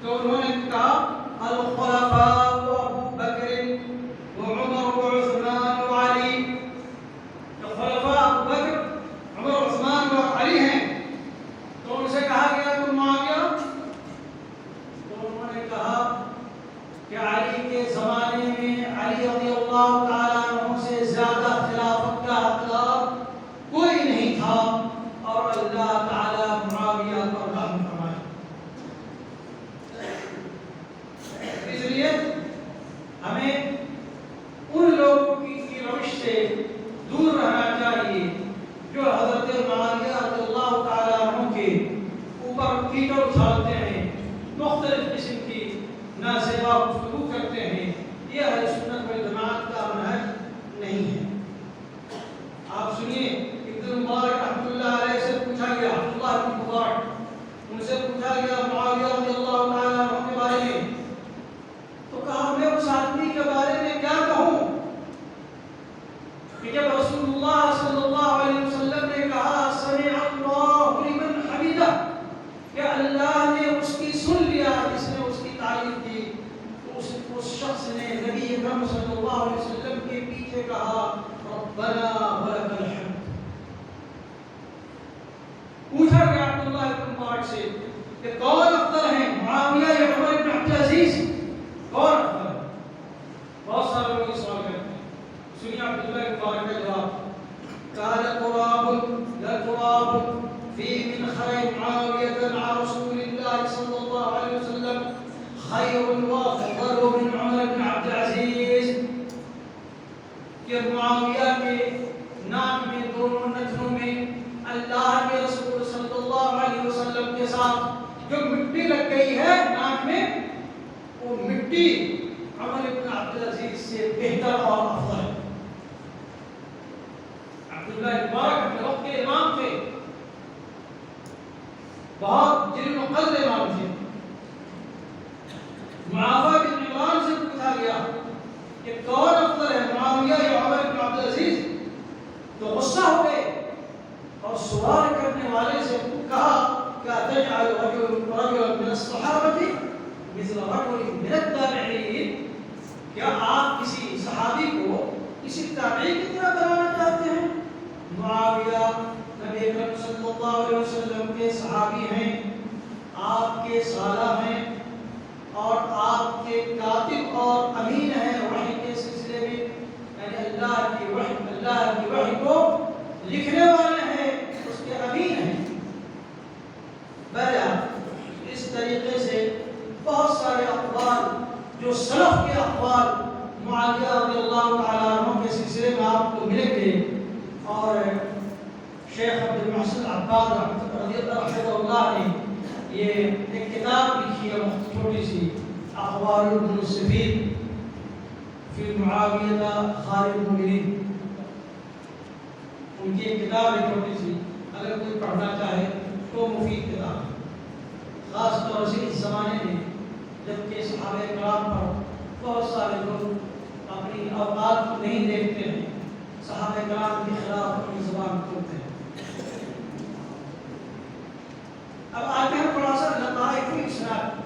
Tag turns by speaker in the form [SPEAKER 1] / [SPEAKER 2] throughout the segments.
[SPEAKER 1] تو انہوں نے کہا الخلفاء ابو بکر وعمر وعثمان وعلی، تو خلفاء ابو بکر، عمر، عثمان اور علی ہیں. تو ان سے کہا گیا تم معاویہ، تو انہوں نے کہا کہ علی کے زمانے میں علی رضی اللہ تعالیٰ عنہ سے زیادہ خلافت کا حقدار کوئی نہیں تھا، اور اللہ تعالیٰ معاویہ پر رحم فرمائے. اس لیے ہمیں ان لوگوں کی روش سے دور رہنا چاہیے جو حضرت معاویہ رضی اللہ تعالیٰ عنہ کے اوپر کیچڑ اچھالتے ہیں، مختلف قسم کی ناسوا گفتگو کرتے ہیں. یہ اہل سنت والجماعت کا منہج نہیں ہے. آپ سنیے، ابن مبارک رحمۃ اللہ علیہ سے پوچھا گیا، عبداللہ بن مبارک، ان سے پوچھا گیا معاویہ رضی اللہ تعالیٰ عنہ کے بارے میں، تو کہا میں اس آدمی کے بارے میں کیا کہوں کہ جب رسول اللہ صلی اللہ علیہ وسلم نے کہا سمع اللہ لمن حمدہ، کہ اللہ نے اس کی سن لیا جس نے اس کی تعریف کی، تو اس شخص نے نبی اکرم صلی اللہ علیہ وسلم کے پیچھے کہا ربنا ولک الحمد. پوچھا گیا عبداللہ بن مبارک سے کہ کون افضل ہیں، معاویہ یا عمر بن عبد العزیز، کون افضل ہے؟ بہت سارے لوگ یہ سوال کرتے ہیں. سنیے عبداللہ بن مبارک کا جواب، قال تراب في منخر معاوية مع رسول الله صلى الله عليه وسلم خير وأفضل من عمر بن عبد العزيز. کہ معاویہ کے نام میں، دونوں نتنوں میں اللہ کے رسول صلی اللہ علیہ وسلم کے ساتھ جو مٹی لگ گئی ہے نام میں، وہ مٹی عمر بن عبد العزیز سے بہتر اور افضل ہے. عبداللہ بن مبارک اپنے وقت کے امام تھے، بہت جلد و قلب امام تھے. معاویہ بن عمران سے پوچھا گیا کہ کون افضل ہے، معاویہ یا عمر بن عبد العزیز، تو غصہ ہو گئے اور سوال کرنے والے سے کہا کیا تجعل رجلا من الصحابة مثل رجل من التابعین، کیا آپ کسی صحابی کو کسی تابعی کی طرح بنانا چاہتے ہیں؟ معاویہ نبی اکرم صلی اللہ علیہ وسلم کے صحابی ہیں، آپ کے سالہ ہیں، اور آپ کے کاتب اور امین ہیں وحی کے سلسلے میں، یعنی اللہ کی وحی کو لکھنے والے ہیں، اس کے امین ہیں. بہرحال اس طریقے سے بہت سارے اقوال جو سلف کے اقوال معاویہ رضی اللہ تعالیٰ عنہ کے سلسلے میں آپ کو ملیں گے. اور شیخ عبد المحسن عباد رضی اللہ نے یہ ایک کتاب لکھی ہے چھوٹی سی، اخبار ابن السفید فی معاویہ خیر المؤمنین. ان کی ایک کتاب ہے چھوٹی سی، اگر کوئی پڑھنا چاہے تو مفید کتاب ہے. خاص طور سے اس زمانے میں جبکہ صحابہ کرام پر بہت سارے لوگ اپنی اوقات کو نہیں دیکھتے ہیں، صحابہ کرام کے خلاف اپنی زبان کھولتے ہیں. اب آتے ہیں تھوڑا سا لطائف الاسناد.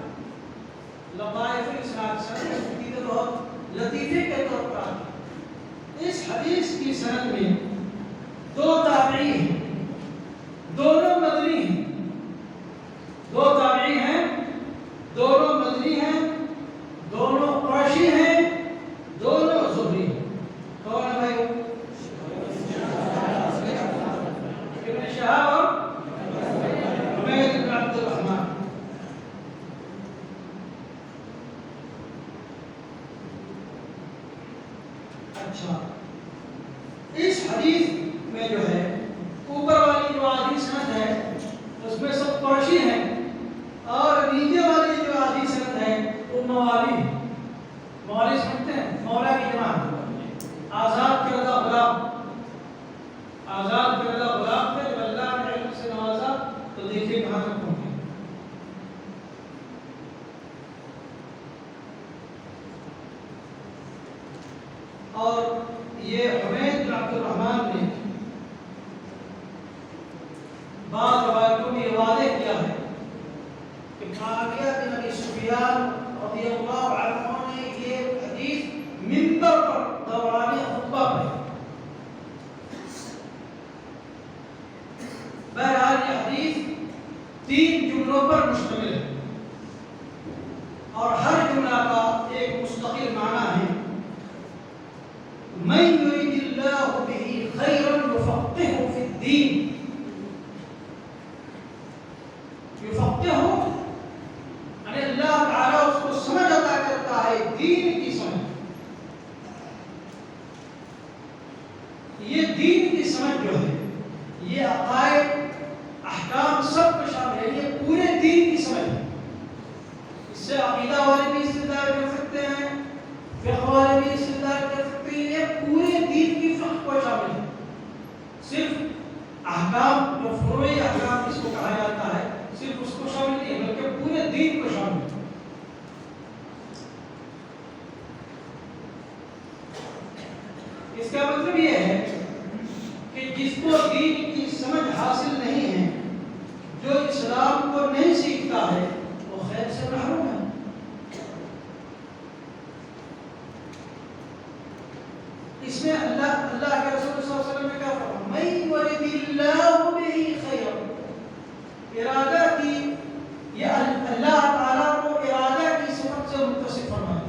[SPEAKER 1] لطائف الاسناد سند کی بہت لطیفے کے طور پر آتی ہے. اس حدیث کی سند میں دو تابعی ہیں، دونوں مدنی ہیں. دو تابعی ہیں، دونوں مدنی ہیں، دونوں قریشی ہیں، دونوں زہری ہیں. کون ہے بھائی؟ ابن شہاب اور حمید بن عبد الرحمن. اچھا، اس حدیث میں جو ہے اوپر والی جو آدھی سند ہے اس میں سب قریشی ہیں، اور نیچے والی جو آدھی سند ہے وہ موالی ہے. موالی سمجھتے ہیں؟ مولا کی جماعت، آزاد کردہ غلام. آزاد کردہ غلام تھے، جب اللہ نے علم سے نوازا تو دیکھیے کہاں تک پہنچے. اور یہ حمید بن عبد الرحمن نے بعض روایتوں میں یہ واضح کیا ہے کہ معاویہ بن ابی سفیان رضی اللہ عنہ نے یہ حدیث منبر پر دوران خطبہ پڑھی. بہرحال یہ حدیث 3 جملوں پر مشتمل ہے اور ہر جملہ کا ایک مستقل معنی ہے. من یرید اللہ بہ خیرا یفقہہ فی الدین. یفقہہ یعنی اللہ تعالیٰ اس کو سمجھ عطا کرتا ہے، دین کی سمجھ. یہ دین کی سمجھ جو ہے یہ عقائد احکام سب کو شامل ہے، یہ پورے دین کی سمجھ ہے. اس سے عقیدہ والے بھی استدلال کر سکتے ہیں، فقہ والے بھی استدلال کر سکتے ہیں. یہ پورے دین کی فقہ کو شامل ہے. صرف احکام جو فروعی احکام اس کو کہا جاتا ہے صرف اس کو شامل نہیں بلکہ پورے دین کو شامل ہے. اس کا مطلب یہ ہے کہ جس کو دین کی سمجھ حاصل نہیں ہے، جو اسلام کو نہیں سیکھتا ہے، وہ خیر سے محروم ہے. اس میں اللہ کے رسول صلی اللہ علیہ وسلم نے کہا من یرید اللہ بہ خیرا. ارادہ کی یہ اللہ تعالیٰ کو ارادہ کی صفت سے متصف فرمایا.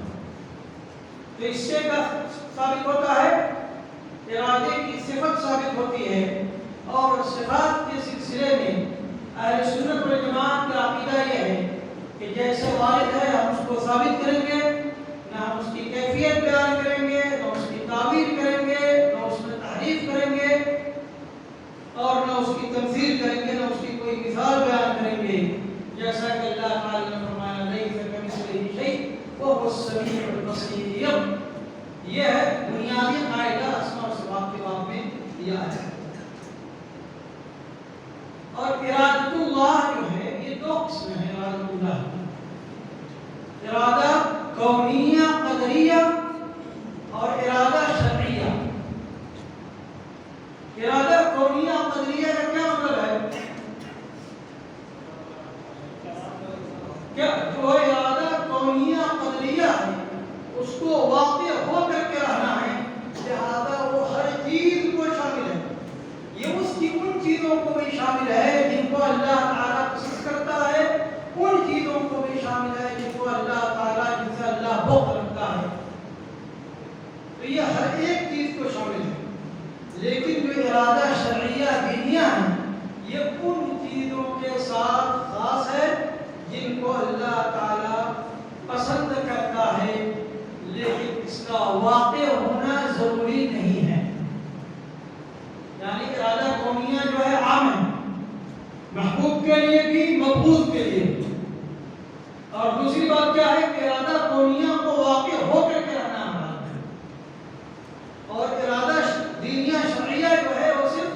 [SPEAKER 1] تو اس سے کیا ثابت ہوتا ہے؟ ارادے کی صفت ثابت ہوتی ہے. اور صفات کے سلسلے میں اہل سنت والجماعت کا عقیدہ یہ ہے کہ جیسے وارد ہے ہم اس کو ثابت کریں گے، نہ ہم اس کی کیفیت بیان کریں گے، نہ اس کی تعبیر کریں گے، نہ اس میں تحریف کریں گے، اور نہ اس کی تمثیل کریں گے، نہ اس کی کوئی مثال بیان کریں گے. جیسا کہ اللہ تعالی نے فرمایا لیس کمثلہ شیء وهو السمیع البصیر. یہ ہے بنیادی قاعدہ اسماء و صفات کے باب میں دیا ہے. اور ارادۃ اللہ جو ہے یہ 2 قسم ہیں. ارادۃ اللہ ارادہ کونیہ قدریہ اور ارادہ شرعیہ. ارادہ کونیہ قدریہ کا کیا مطلب ہے؟ کیا جو ارادہ کونیہ قدریہ ہے اس کو واقع ہو کر کے رہنا ہے، لہذا وہ ہر چیز کو شامل ہے. یہ اس کی ان چیزوں کو بھی شامل ہے جن کو اللہ تعالیٰ پسند کرتا ہے، ان چیزوں کو بھی شامل ہے جن کو اللہ تعالیٰ جن سے اللہ بغض رکھتا ہے. تو یہ ہر ایک چیز کو شامل ہے. لیکن جو ارادہ شرعیہ دینیہ ہے یہ ان چیزوں کے ساتھ خاص ہے جن کو اللہ تعالیٰ پسند کرتا ہے، لیکن اس کا واقع ہونا ضروری نہیں ہے. یعنی ارادہ کونیہ جو ہے عام ہے، محبوب کے لیے بھی مقبول کے لیے بھی. اور دوسری بات کیا ہے کہ ارادہ کونیہ کو واقع ہو کر کے رہنا ہے. اور ارادہ دینیہ شرعیہ جو ہے وہ صرف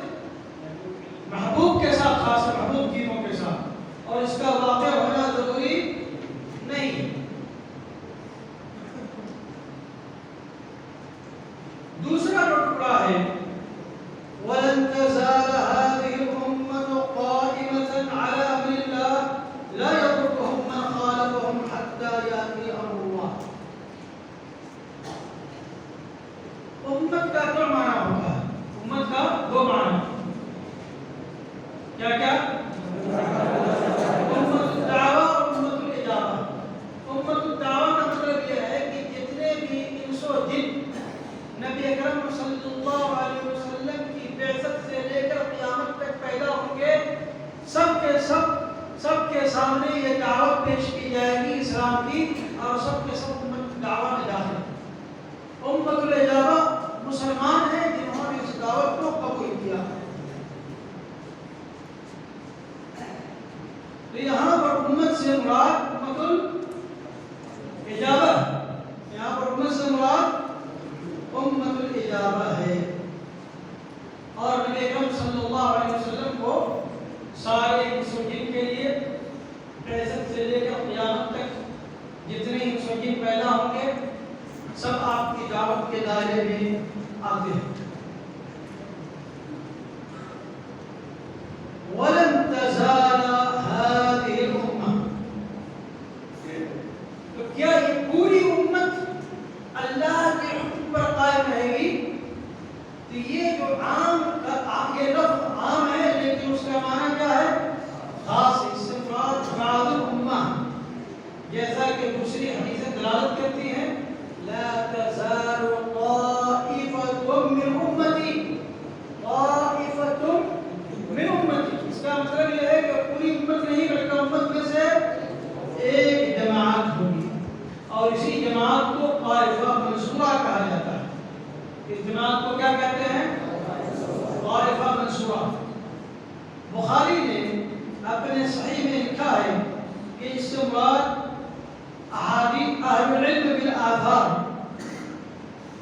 [SPEAKER 1] محبوب کے ساتھ خاص ہے، محبوب چیزوں کے ساتھ، اور اس کا واقع ہونا ضروری نہیں ہے. دوسرا جو ٹکڑا ہے وَلَن تَزَالَ هَذِهِ الْأُمَّةُ قَائِمَةً عَلَى أَمْرِ اللَّهِ لَا يَضُرُّهُم مَّن خَالَفَهُم حَتَّىٰ يَأْتِيَ أَمْرُ اللَّهِ. امت کا کیا معنی ہوتا ہے؟ امت کا 2 معنی. کیا کیا؟ امت الدعوہ اور امت الاجابہ. امت الدعوہ کا مطلب یہ ہے کہ جتنے بھی انس و جن نبی اکرم صلی اللہ علیہ وسلم کی بعثت سے لے کر قیامت تک پیدا ہوں گے، سب کے سامنے یہ دعوت پیش کی جائے گی اسلام کی، اور سب کے سب امت دعوت میں داخل. امت الاجابہ مسلمان ہیں جنہوں نے اس دعوت کو قبول کیا. تو یہاں پر امت سے مراد امت الاجابہ، یہاں پر امت سے مراد امت الاجابہ ہے. اور نبی اکرم صلی اللہ علیہ وسلم کو سارے انس و جن کے لیے بعثت سے لے کر قیامت تک جتنے انس و جن پیدا ہوں گے سب آپ کی دعوت کے دائرے میں آتے ہیں. وَلَن تَزَالَ هَذِهِ الْأُمَّةُ. تو کیا یہ پوری امت اللہ کے حکم پر قائم رہے گی؟ تو یہ جو یہ لفظ عام ہے لیکن اس کا معنی کیا ہے؟ خاص. اس سے مراد بعض الامہ، جیسا کہ دوسری حدیثیں دلالت کرتی ہیں لا تزال طائفة من امتی، طائفة من امتی. اس کا مطلب یہ ہے کہ پوری امت نہیں بلکہ امت میں سے ایک جماعت ہوگی، اور اسی جماعت کو طائفہ منصورہ کہا جاتا ہے. اس جماعت کو کیا کہتے ہیں؟ طائفہ منصورہ. بخاری نے اپنے صحیح میں لکھا ہے کہ اس سے مراد احادیث اہل العلم بالآثار،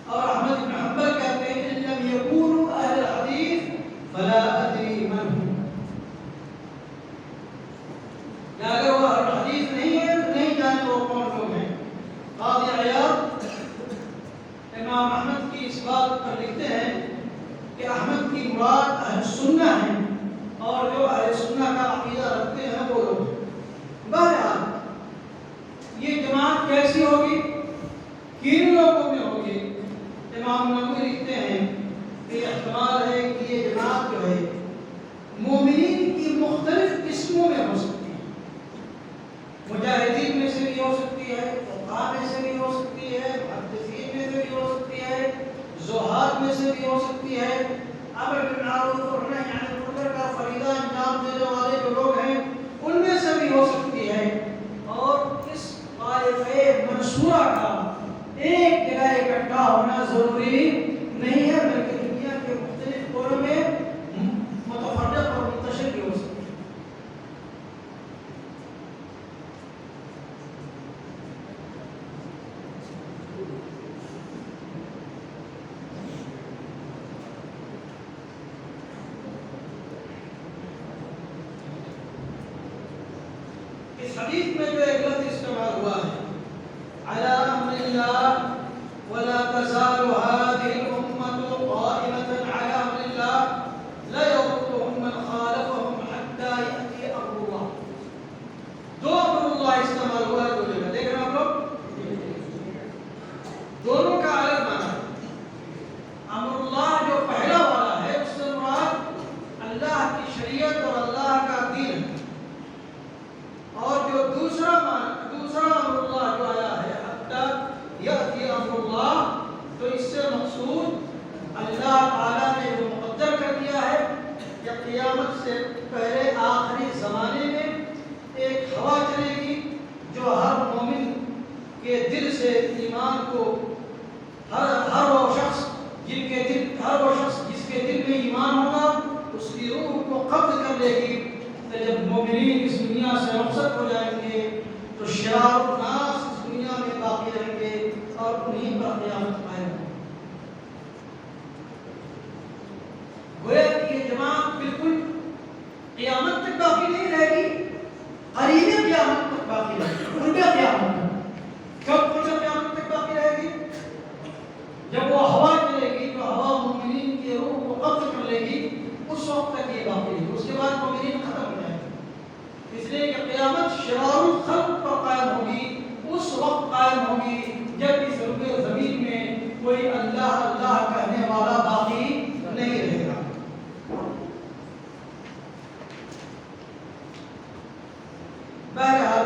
[SPEAKER 1] اور احمد بن حنبل کہتے ہیں ان لم یکونوا اہل الحدیث فلا ادری من هم. یا اگر وہ اہل الحدیث نہیں ہے تو نہیں جانتے وہ کون لوگ ہیں. قاضی عیاض امام احمد کی اس بات پر لکھتے ہیں کہ احمد کی مراد اہل سنہ ہے، اور جو اہل سنہ کا عقیدہ رکھتے ہیں وہ لوگ. بہرحال یہ جماعت کیسی ہوگی؟ کن لوگوں میں ہوگی؟ امام نووی لکھتے ہیں کہ احتمال ہے کہ یہ جماعت جو ہے مومنین کی مختلف قسموں میں ہو سکتی ہے. مجاہدین میں سے بھی ہو سکتی ہے، فقہاء میں سے بھی ہو سکتی ہے، محدثین میں سے بھی ہو سکتی ہے، زہاد میں سے بھی ہو سکتی ہے، امر بالمعروف اور نہی عن المنکر کا فریضہ انجام دینے والے جو لوگ ہیں ان میں سے بھی ہو سکتی ہے. اور اس طائفہ منصورہ کا ایک جگہ اکٹھا ہونا ضروری نہیں ہے، بلکہ دنیا کے مختلف کونوں میں متفرق اور منتشر بھی ہو سکتی ہے. اس حدیث میں جو ایک لفظ استعمال ہوا ہے علی امر اللہ ولا تزال هذه الامة قائمة على امر الله لا يضرهم من خالفهم حتى يأتي امر الله. دو امر اللہ استعمال ہوا ہے دو جگہ، دیکھ رہے ہیں آپ لوگ؟ دونوں کا الگ معنی. امر اللہ جو پہلا والا ہے اس سے مراد اللہ کی شریعت اور اللہ کا دین ہے، اور جو دوسرا امر اللہ جو آیا ہے حتی یأتی امر اللہ، تو اس سے مقصود اللہ تعالیٰ نے جو مقدر کر دیا ہے کہ قیامت سے پہلے آخری زمانے میں ایک ہوا چلے گی جو ہر مومن کے دل سے ایمان کو ہر وہ شخص جس کے دل میں ایمان ہوگا اس کی روح کو قبض کر لے گی. تو جب مومنین اس دنیا سے رخصت ہو جائیں گے تو شرار الناس اس دنیا میں باقی رہیں گے اور انہیں پر قیامت قائم ہوگی. گویا کہ یہ جماعت بالکل قیامت تک باقی نہیں رہے گی، قریب قیامت تک باقی رہے گی. قرب قیامت تک. کب قرب قیامت تک باقی رہے گی؟ جب وہ ہوا چلے گی، جو ہوا مومنین کی روح کو قبض کر لے گی، اس وقت تک یہ باقی رہے گی. اس کے بعد مومنین ختم ہو جائے گی. اس لیے کہ قیامت شرار الخلق پر قائم ہوگی، اس وقت قائم ہوگی جب اس زمین میں کوئی اللہ اللہ کہنے والا باقی نہیں رہے گا. بہرحال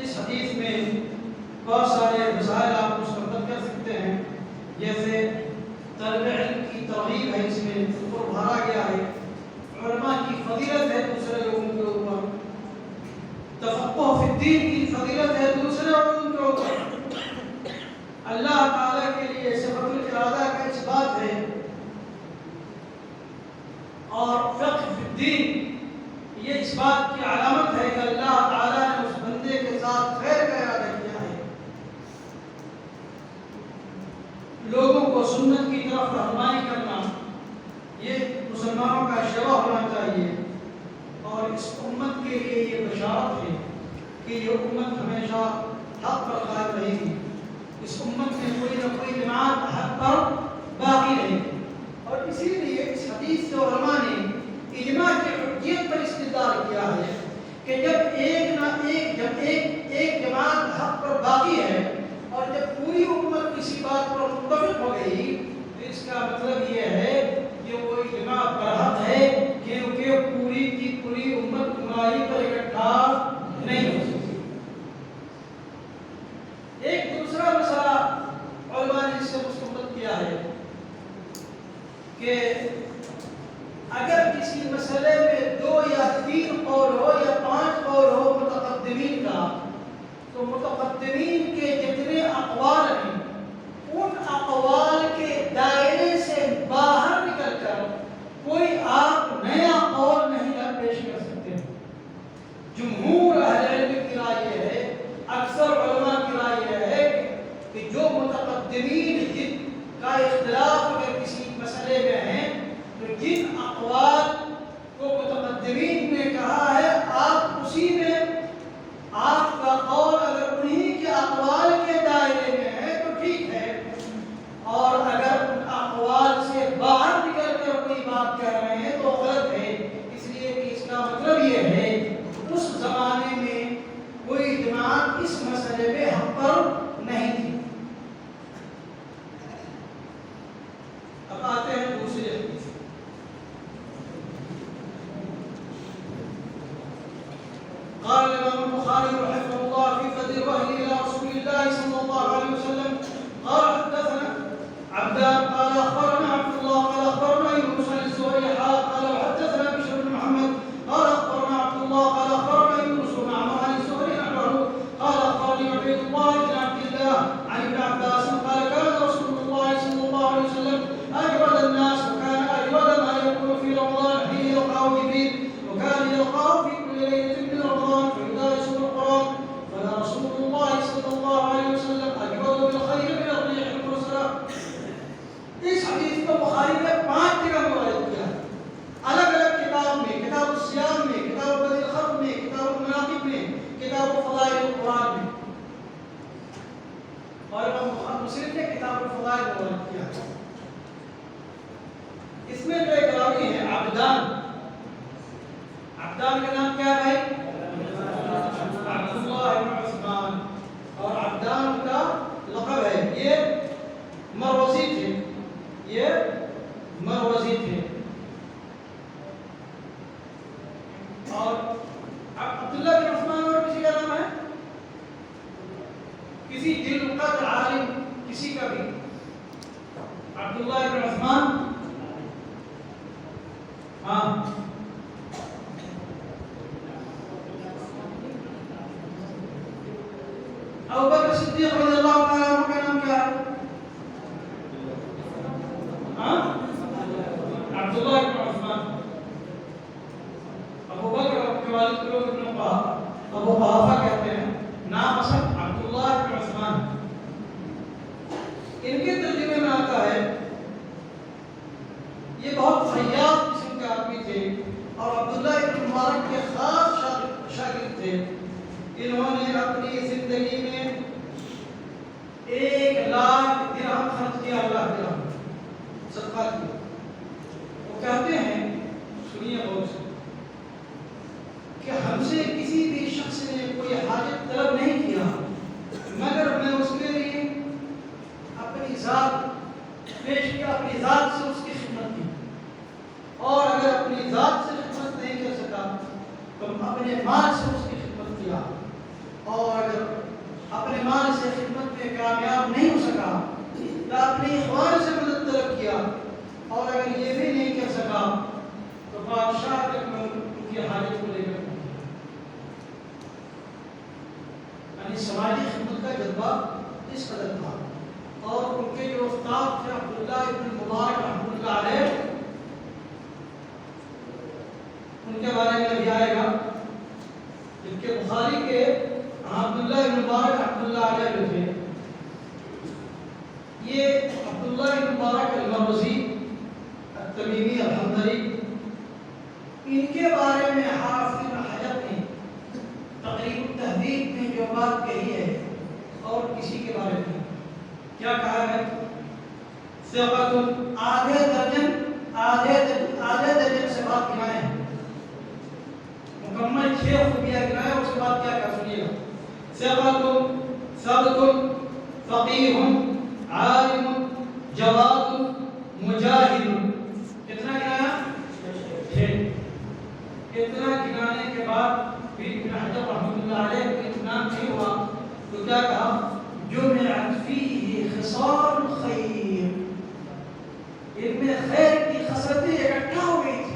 [SPEAKER 1] اس حدیث میں بہت سارے مسائل آپ مسترد کر سکتے ہیں، جیسے طلب علم کی ترغیب ہے، اس میں ذکر بھرا گیا ہے، علماء کی فضیلت ہے دوسرے لوگوں کے اوپر، تفقہ فی الدین کی فضیلت ہے دوسرے لوگوں کے اوپر، اللہ تعالیٰ کے لیے صفت الارادہ کا اثبات ہے، اور فقہ فی الدین یہ اس بات کی علامت ہے کہ اللہ تعالیٰ نے اس بندے کے ساتھ خیر کا ارادہ کیا ہے. لوگوں کو سنت کی طرف رہنمائی کرنا یہ مسلمانوں کا شعبہ ہونا چاہیے، اور اس امت کے لیے یہ بشارت ہے کہ یہ امت ہمیشہ حق پر قائم رہے گی. اس امت میں کوئی نہ کوئی جماعت حق پر باقی رہے گی. اور اسی لیے اس حدیث سے علماء نے اجماع کی حجیت پر استدلال کیا ہے کہ جب ایک جماعت حق پر باقی ہے اور جب پوری امت کسی بات پر متفق ہو گئی تو اس کا مطلب یہ ہے کہ وہ اجماع برحق ہے، کیونکہ پوری کی پوری امت گمراہی پر اکٹھا نہیں ہو سکتی۔ ایک دوسرا مسئلہ علماء نے اس سے مستنبط کیا ہے کہ اگر کسی مسئلے میں 2 یا 3 قول ہو یا 5 قول ہو متقدمین کا، تو متقدمین کے جتنے اقوال ہیں ان اقوال کے دائرے سے باہر نکل کر کوئی آپ نیا قول نہیں پیش کر سکتے۔ جمہور اہل علم کی رائے یہ ہے، اکثر علماء کی رائے یہ ہے کہ جو متقدمین جن کا اختلاف اگر کسی مسئلے میں ہے تو جن اقوال کو متقدمین نے کہا ہے آپ اسی میں، آپ کا قول اگر انہی کے اقوال کے دائرے میں ہے تو ٹھیک ہے، اور اگر ان اقوال سے باہر نکل کر کوئی بات کہہ رہے ہیں تو غلط ہے۔ اس لیے کہ اس کا مطلب یہ ہے اس زمانے میں کوئی جماعت اس مسئلے میں حق پر نہیں تھی۔ اب آتے ہیں دوسری حدیث۔ قال الإمام البخاري رحمه الله في فضل الوحي إلى رسول الله صلى الله عليه وسلم قال حدثنا عبدان قال أخبرنا عبد الله قال أخبرنا يونس عن الزهري قال حدثنا بشر بن محمد قال أخبرنا عبد الله قال أخبرنا يونس عن الزهري نحوه قال أخبرني عبيد الله بن عبد الله عن ابن عباس قال كان رسول الله صلى الله عليه وسلم أجود الناس وكان أجود ما يكون في رمضان حين يلقاه جبريل وكان يلقاه في كل ليلة من رمضان فيدارسه القرآن فلا رسول الله صلى الله عليه وسلم أجود بالخير من الريح المرسلة۔ اس حدیث کو بخاری نے 5 جگہ روایت کیا ہے، الگ الگ کتاب میں، کتاب الصیام میں، کتاب بدء الخلق میں، کتاب المناقب میں، کتاب فضائل القرآن میں، اور امام مسلم نے کتاب الفضائل میں روایت کیا ہے۔ اس میں جو ایک راوی ہے عبدان، عبدان کا نام کیا ہے؟ عبداللہ بن عثمان، اور عبدان کا لقب ہے، یہ مروزی تھے، یہ مروزی تھے، اور عبداللہ بن عثمان اور کسی کا نام ہے، کسی دل قدر عالم کسی کا بھی، عبداللہ بن عثمان، ہاں ابو بکر صدیق رضی اللہ تعالیٰ عنہ کا نام کیا ہے؟ عبداللہ بن عثمان۔ ابو بکر کے والد کو لوگ ابو قحافہ کہتے ہیں، نام اصل عبداللہ بن عثمان۔ ان کے ترجمے میں آتا ہے یہ بہت خیاط قسم کے آدمی تھے اور عبداللہ بن مبارک کے خاص شاگرد تھے۔ انہوں نے اپنی زندگی میں 1 لاکھ درہم خرچ کیا، اللہ درہم صدقہ کیا۔ وہ کہتے ہیں، سنیے غور سے، کہ ہم سے کسی بھی شخص نے کوئی حاجت طلب نہیں کیا مگر میں اس کے لیے اپنی ذات پیش کیا، اپنی ذات سے اس کی خدمت کی، اور اگر اپنی ذات سے خدمت نہیں کر سکا تو اپنے مال سے اس کی خدمت کیا، اور اگر اپنے مال سے خدمت میں کامیاب نہیں ہو سکا تو اپنے اخوان سے مدد طلب کیا، اور اگر یہ بھی نہیں کر سکا تو بادشاہ تک میں ان کی حاجت کو لے کر یعنی سماجی خدمت کا جذبہ اس قدر تھا۔ اور ان کے جو استاد تھے عبداللہ بن مبارک رحمۃ اللہ علیہ، ان کے بارے میں بھی آئے گا، جن کے بخاری کے عبداللہ بن مبارک رحمۃ اللہ علیہ جو تھے، یہ عبداللہ بن مبارک المروزی التمیمی الحنظلی، ان کے بارے میں حافظ ابن حجر نے تقریب التہذیب میں جو بات کہی ہے، اور کسی کے بارے میں کیا کہا ہے؟ ثقۃ، آدھے درجن سے بات گنائے ہیں، مکمل 6 خوبیاں گنائے، اس کے بعد کیا کہا سنیے گا، ثقۃ فقیہ عالم جواد مجاہد. کتنا گنایا؟ 6. اتنا گنانے کے بعد پھر ابن حجر رحمۃ اللہ علیہ کا اطمینان نہیں ہوا تو کیا کہا؟ جمعت فیہ خصال الخیر، ان میں خیر کی خصلتیں اکٹھا ہو گئی تھی.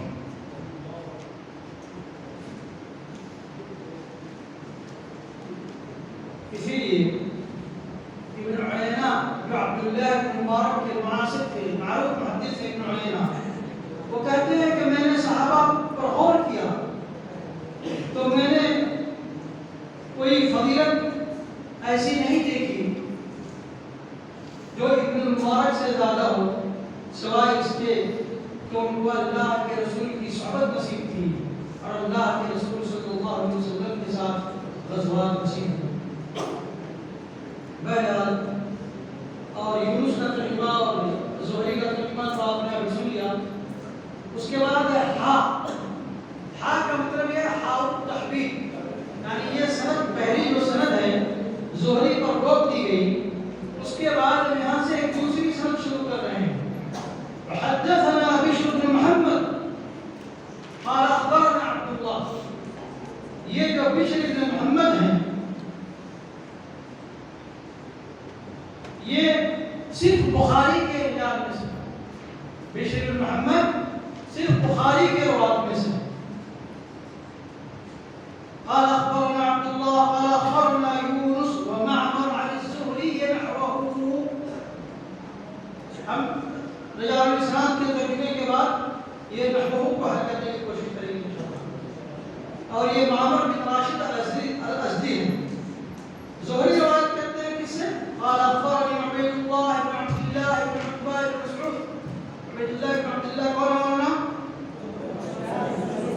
[SPEAKER 1] اسی لیے ابن عیینہ جو عبداللہ بن مبارک کے معاصر تھے، معروف محدث ابن عیینہ، وہ کہتے ہیں کہ میں نے صحابہ پر غور کیا تو میں نے کوئی فضیلت ایسی نہیں دیکھی جو ابن مبارک سے زیادہ ہو، سوائے اس کے کہ ان کو اللہ کے رسول کی صحبت نصیب تھی اور اللہ کے رسول صلی اللہ علیہ وسلم کے ساتھ غزوات نصیب ہوئی. بہرحال اور یونس کا ترجمہ اور زہری کا ترجمہ تو آپ نے ابھی سن لیا. اس کے بعد ہے ہا کا مطلب یہ ہا التحبیب، یعنی یہ سند پہلی جو سند ہے زہری پر روک دی گئی، اس کے بعد ہم یہاں سے ایک دوسری سند شروع کر رہے ہیں. حدثنا بشر بن محمد قال اخبرنا عبد اللہ. یہ جو بشر بن محمد ہیں یہ صرف بخاری کے رجال میں سے، بشر بن محمد صرف بخاری کے روایت میں سے. قال اخبرنا عبد الله قال اخبرنا يونس ومعمر عن الزهري نحوه. ہم رجال الاسناد کے ترجمے کے بعد یہ نحوه کو حل کرنے کی کوشش کریں گے انشاءاللہ. اور یہ معمر بن راشد الازدی ہے. زہری روایت کرتے ہیں کس سے؟ قال اخبرني عبيد الله بن عبد الله بن عتبة بن مسعود. عبيد الله بن عبد الله قال لنا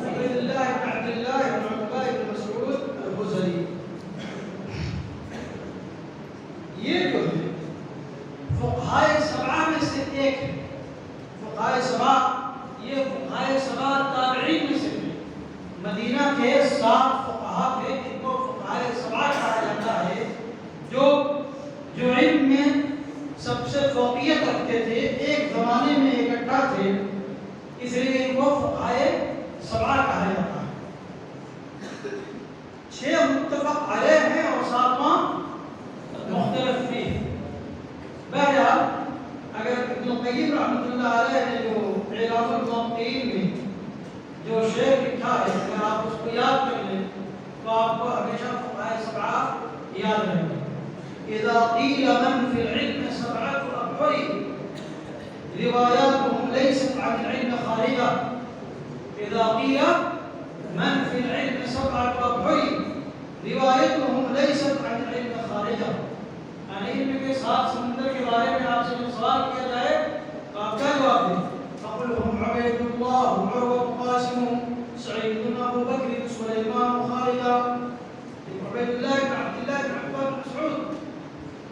[SPEAKER 1] عبيد الله بن عبد الله بن عتبة بن مسعود الخزري. یہ جو ہے فقہائے سبعہ میں سے ایک ہے. فقہائے سبعہ یہ فقہائے سبعہ تابعین میں سے ہے. مدینہ کے 7 فقہا تھے جن کو فقہائے سبعہ کہا جاتا ہے، جو علم میں سب سے فوقیت رکھتے تھے، ایک زمانے میں اکٹھا تھے، اس لیے ان کو فقہائے سبعہ کہا جاتا ہے. 6 متفق علیہ ہیں اور 7واں مختلف فی. بہرحال اگر ابن القیم رحمۃ اللہ علیہ نے جو اعلاف الموقعین میں جو شعر لکھا ہے اگر آپ اس کو یاد کر لیں تو آپ کو ہمیشہ فقہائے سبعہ یاد رہیں گے. اذا قیل من فی العلم سبعة ابحر روایاتهم لیست عن العلم خارجہ. اذا قیل من فی العلم سبعة ابحر روایتهم لیست عن العلم خارجہ. یعنی علم کے 7 سمندر کے بارے میں آپ سے جو سوال کیا جائے تو آپ کیا جواب دیں؟ فقل هم عبید اللہ عروہ قاسم سعید بن ابو بکر سلیمان خارجہ. عبید اللہ بن عبد اللہ بن عتبہ بن مسعود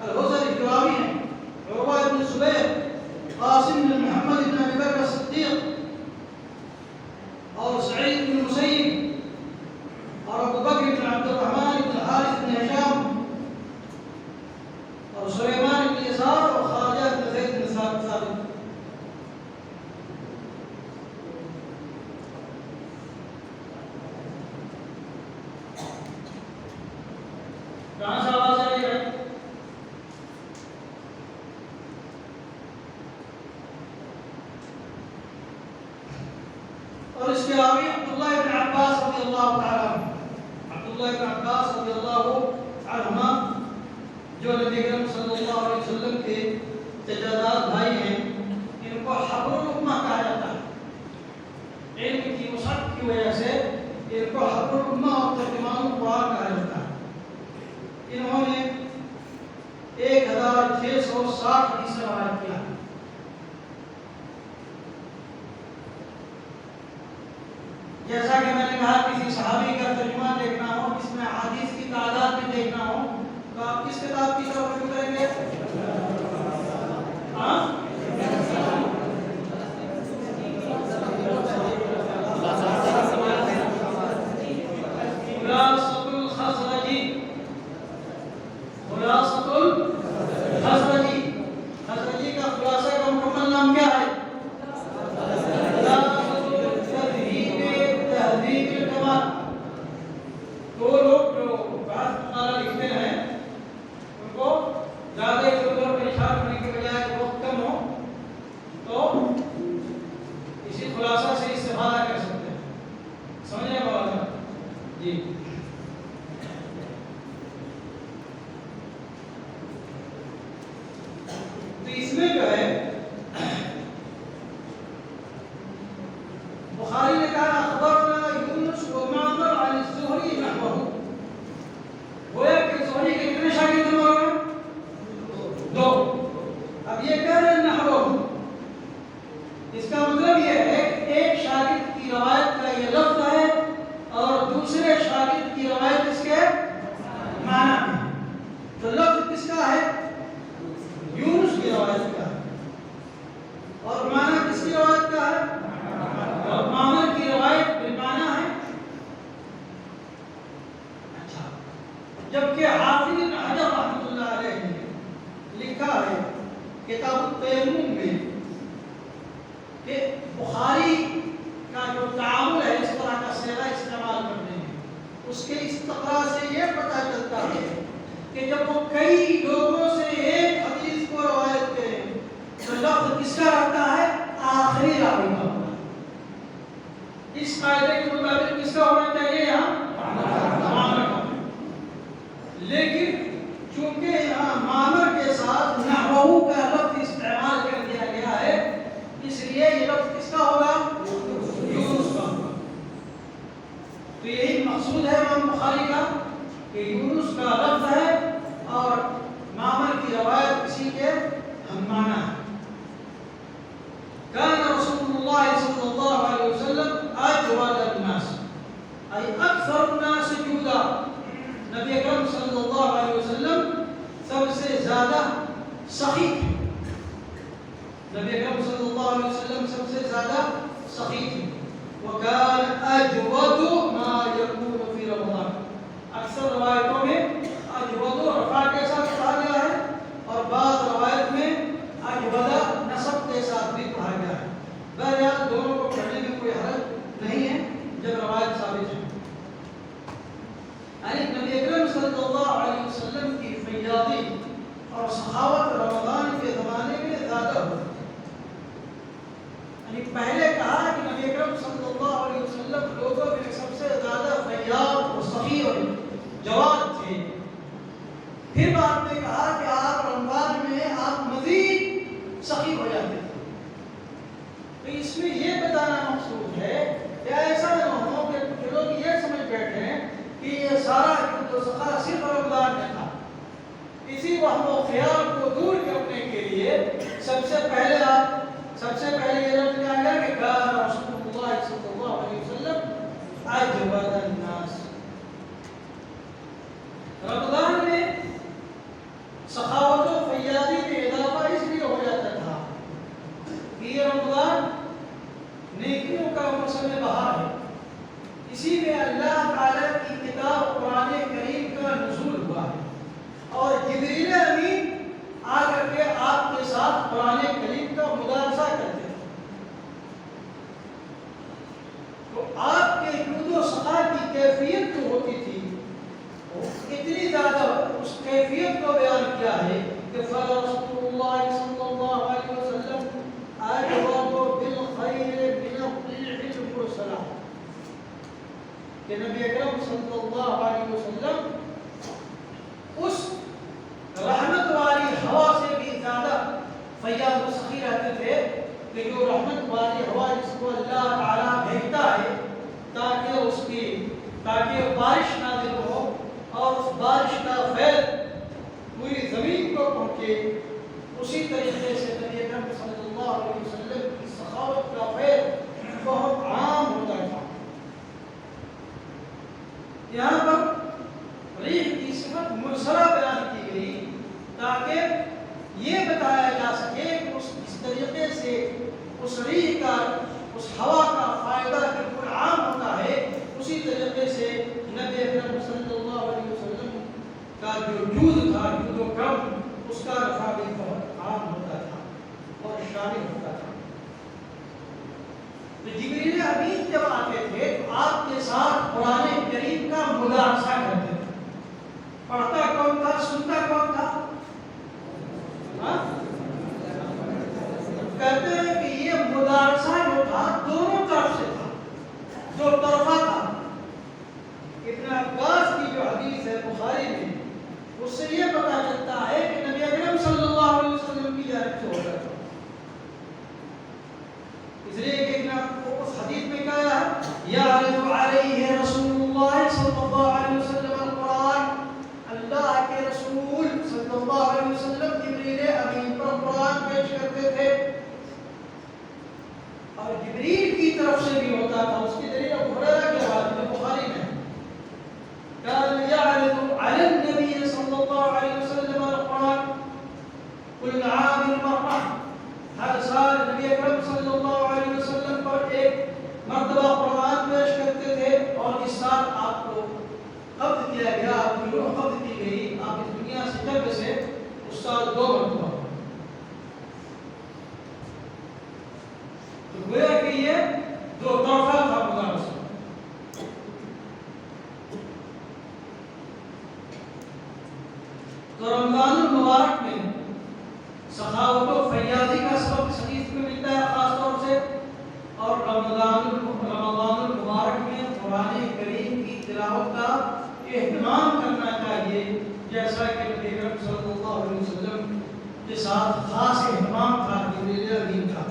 [SPEAKER 1] الحزری جوابی ہیں، عروہ بن زبیر، قاسم بن محمد بن ابی بکر الصدیق اور سعید بن مسیب اور ابو بکر بن عبد الرحمن بن حارث بن ہشام اور سلیمان بن یسار اور خارجہ بن زید بن ثابت. کہاں سے آواز آ رہی ہے؟ اور اس کے راوی عبداللہ بن عباس رضی اللہ تعالیٰ عنہ، عبداللہ بن عباس رضی اللہ عنہما جو نبی اکرم صلی اللہ علیہ وسلم کے چچادار بھائی ہیں، ان کو حبر الامہ کہا جاتا ہے. علم کی وسعت کی وجہ سے ان کو حبر الامہ اور ترجمان القرآن کہا جاتا ہے. انہوں نے 1660 حدیثیں روایت کیا. جیسا کہ میں نے کہا کسی صحابی کا ترجمہ دیکھنا ہو جس میں احادیث کی تعداد بھی دیکھنا ہو تو آپ کس کتاب کی طرف رجوع کریں گے؟ خلاصۃ الخزرج، خلاصۃ اس میں جو ہے بخاری نے کہا اخبرنا یونس و معمر عن الزہری نحوہ، گویا کہ زہری کے کتنے شاگرد ہیں؟ دو. اب یہ کہہ رہے ہیں نحوہ، اس کا مطلب یہ ہے کہ ایک شاگرد کی روایت کا یہ لفظ ہے اور دوسرے شاگرد کی روایت اس کے معنی ہے. تو لفظ کس کا ہے؟ یونس کی روایت کا ہے، اور معنی کس کی روایت کا ہے؟ اور معمر کی روایت بالمعنی ہے. اچھا، جبکہ حافظ ابن حجر رحمۃ اللہ علیہ نے لکھا ہے کتاب التیمم میں کہ بخاری کا جو تعامل ہے اس طرح کا صیغہ استعمال کرنے میں، اس کے استقراء سے یہ پتہ چلتا ہے کہ جب وہ کئی لوگوں سے ایک حدیث کو روایت کریں تو لفظ کس کا رہتا ہے؟ آخری راوی کا ہوتا ہے. اس قاعدے کے مطابق کس کا ہونا چاہیے؟ یہاں معمر کا. لیکن چونکہ یہاں معمر کے ساتھ نحوہ کا لفظ استعمال کر دیا گیا ہے، اس لیے یہ لفظ کس کا ہوگا؟ یونس کا ہوگا. تو یہی مقصود ہے امام بخاری کا کہ یونس کا لفظ ہے اور معمر کی روایت اسی کے ہم معنی ہے. كان رسول الله صلى الله عليه وسلم أجود الناس أي أكثر الناس جودا. نبی اکرم صلی اللہ علیہ وسلم سب سے زیادہ سخی تھے. نبی اکرم صلی اللہ علیہ وسلم سب سے زیادہ سخی تھے. وكان أجود ما يكون في رمضان. اکثر روایتوں میں اجود رفع کے ساتھ کہا گیا ہے اور بعض روایت میں اجود نصب کے ساتھ بھی کہا گیا ہے. بہرحال دونوں کو پڑھنے میں کوئی حرج نہیں ہے جب روایت ثابت ہے. یعنی نبی اکرم صلی اللہ علیہ وسلم کی فیاضی اور سخاوت رمضان کے زمانے میں زیادہ ہوتی ہے. یعنی پہلے کہا کہ نبی اکرم صلی اللہ علیہ وسلم لوگوں میں سب سے زیادہ فیاض اور سخی اور جواد تھے. پھر بعد میں کہا کہ آپ رمضان میں آپ مزید سخی ہو جاتے تھے. تو اس میں یہ بتانا مقصود ہے کہ ایسا نہ ہو کہ کچھ لوگ یہ سمجھ بیٹھے ہیں کہ یہ سارا جو سخا صرف رمضان میں تھا. اسی وہم و خیال کو دور کرنے کے لیے سب سے پہلے یہ لفظ کیا گیا کہ کان رسول اللہ صلی اللہ علیہ وسلم اجود الناس. رمضان میں سخاوت و فیاضی میں اضافہ اس لیے ہو جاتا تھا کہ یہ رمضان نیکیوں کا موسم بہار ہے. اسی میں اللہ تعالیٰ کی کتاب قرآن کریم کا نزول ہوا ہے اور جبریل امین آ کر کے آپ کے ساتھ قرآن کریم کا مدارسہ کرتے تھے. تو آپ کے جود و سخا کی کیفیت جو ہوتی تھی اتنی زیادہ اس کیفیت کو بیان کیا ہے کہ فرسول اللہ صلی اللہ علیہ وسلم اجود بالخیر من الريح المرسلہ. کہ نبی اکرم صلی اللہ علیہ وسلم اس رحمت والی ہوا سے بھی زیادہ فیاض و سخی رہتے تھے کہ جو رحمت والی ہوا جس کو اللہ تعالیٰ بھیجتا ہے تاکہ بارش نازل ہو اور اس بارش کا فیض پوری زمین کو پہنچے. اسی طریقے سے نبی اکرم صلی اللہ علیہ وسلم کی سخاوت کا فیض بہت عام ہوتا تھا. یہاں پر ریح کی صفت مرسلہ بیان کی گئی تاکہ یہ بتایا جا سکے کہ اس طریقے سے اس ریح کا اس ہوا کا فائدہ بالکل عام ہوتا ہے. اسی طریقے سے نبی اکرم صلی اللہ علیہ وسلم کا جو جود تھا، جود و کرم، اس کا رفع بھی بہت عام ہوتا تھا اور شامل ہوتا تھا. تو جبریل امین جب آتے تھے تو آپ کے ساتھ قرآن کریم کا مدارسہ کرتے تھے. پڑھتا کون تھا؟ سنتا کون تھا؟ کہتے ہیں کہ یہ مدارسہ جو تھا دونوں طرف سے تھا، دو طرفہ تھا. ابن عباس کی جو حدیث ہے بخاری میں، اس سے یہ پتہ چلتا ہے کہ نبی اکرم صلی اللہ علیہ وسلم کی جانب سے تو رمضان المبارک میں سخاوت و فیاضی کا سبق اس حدیث میں ملتا ہے خاص طور سے، اور رمضان المبارک میں قرآن کریم کی تلاوت کا اہتمام کرنا چاہیے، جیسا کہ نبی اکرم صلی اللہ علیہ وسلم کے ساتھ خاص اہتمام تھا جبریل امین کا۔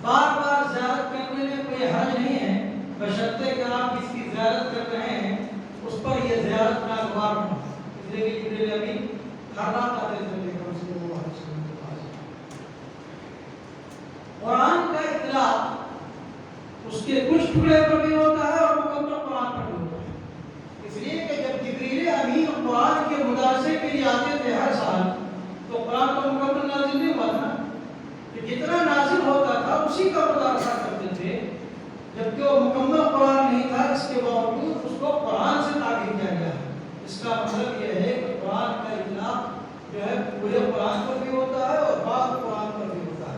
[SPEAKER 1] بار بار زیارت کرنے میں کوئی حرج نہیں ہے، بشرطے کہ آپ جس کی زیارت کر رہے ہیں اس پر یہ زیارت ناگوار ہو، اس لیے کہ جبریل امین ہر رات آتے تھے نبی اکرم صلی اللہ علیہ وسلم کے پاس۔ قرآن کا اطلاق اس کے کچھ ٹکڑے پر بھی ہوتا ہے اور مکمل قرآن پر بھی ہوتا ہے، اس لیے کہ جب جبریل امین قرآن کے مدارسے کے لیے آتے تھے ہر سال، تو قرآن تو مکمل نازل نہیں ہوا تھا، کہ جتنا نازل ہوتا تھا اسی کا مدارسہ کرتے تھے، جبکہ وہ مکمل قرآن نہیں تھا، اس کے باوجود اس کو قرآن سے تعبیر کیا گیا ہے۔ اس کا مطلب یہ ہے کہ قرآن کا اطلاق جو ہے پورے قرآن پر بھی ہوتا ہے اور بعض قرآن پر بھی ہوتا ہے۔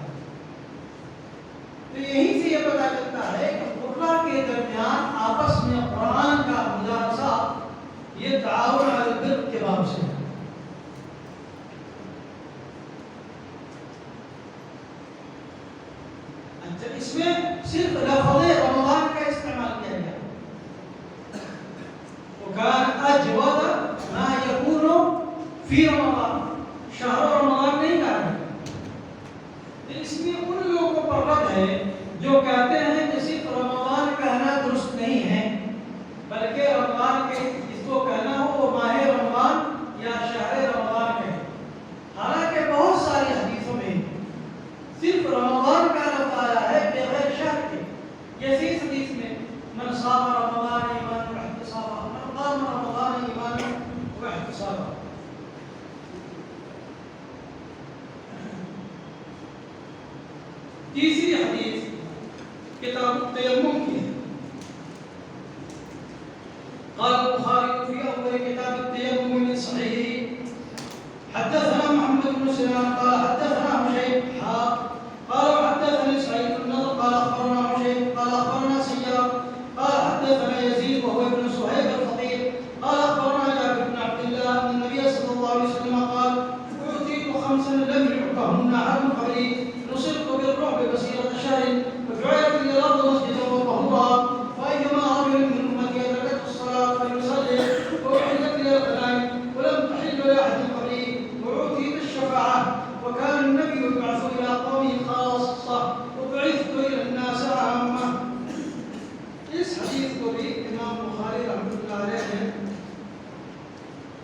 [SPEAKER 1] تو یہیں سے یہ پتہ چلتا ہے کہ قرآن کے درمیان آپس میں قرآن کا مدارسہ یہ تعاون علی البر کے باب سے ہے۔ اچھا، اس میں صرف لفظ رمضان کا استعمال کیا گیا، وَكَانَ أَجْوَدَ مَا يَكُونُ فِي رَمَضَانَ، شہر رمضان نہیں کہا گیا۔ اس میں ان لوگوں پر رد ہے جو کہتے ہیں کہ صرف رمضان کہنا درست نہیں ہے، بلکہ رمضان کے جس کو کہنا ہو وہ ماہ رمضان یا شہر رمضان کہے۔ حالانکہ بہت ساری حدیثوں میں صرف رمضان کا لفظ آیا ہے بغیر شہر کے، جیسے اس حدیث میں من صام رمضان ایمانا واحتسابا، من قام رمضان ایمانا واحتسابا۔ تیسری حدیث کتاب التیمم کی ہے۔ قال البخاری في اول كتاب التيمم من صحيحه حدثنا محمد بن سنان قال حدثنا هشيم قال حدثني سعيد بن نضر قال اخبرنا هشيم قال اخبرنا سيار قال حدثنا يزيد وهو ابن صهيب الفقيه قال اخبرنا جابر بن عبد الله ان النبي صلى الله عليه وسلم قال اعطيت خمسا لم يعطهن احد قبلي نصرت بالرعب مسيرة شهر وجعلت لي الارض مسجدا وطهورا فايما رجل من امتي ادركته الصلاه فليصلي واحلت لي الغنائم ولم تحل لاحد قبلي واعطيت الشفاعه وكان النبي يبعث الى قومه خاصه وبعثت الى الناس عامه۔ اس حدیث کو بھی امام بخاری رحمۃ اللہ علیہ نے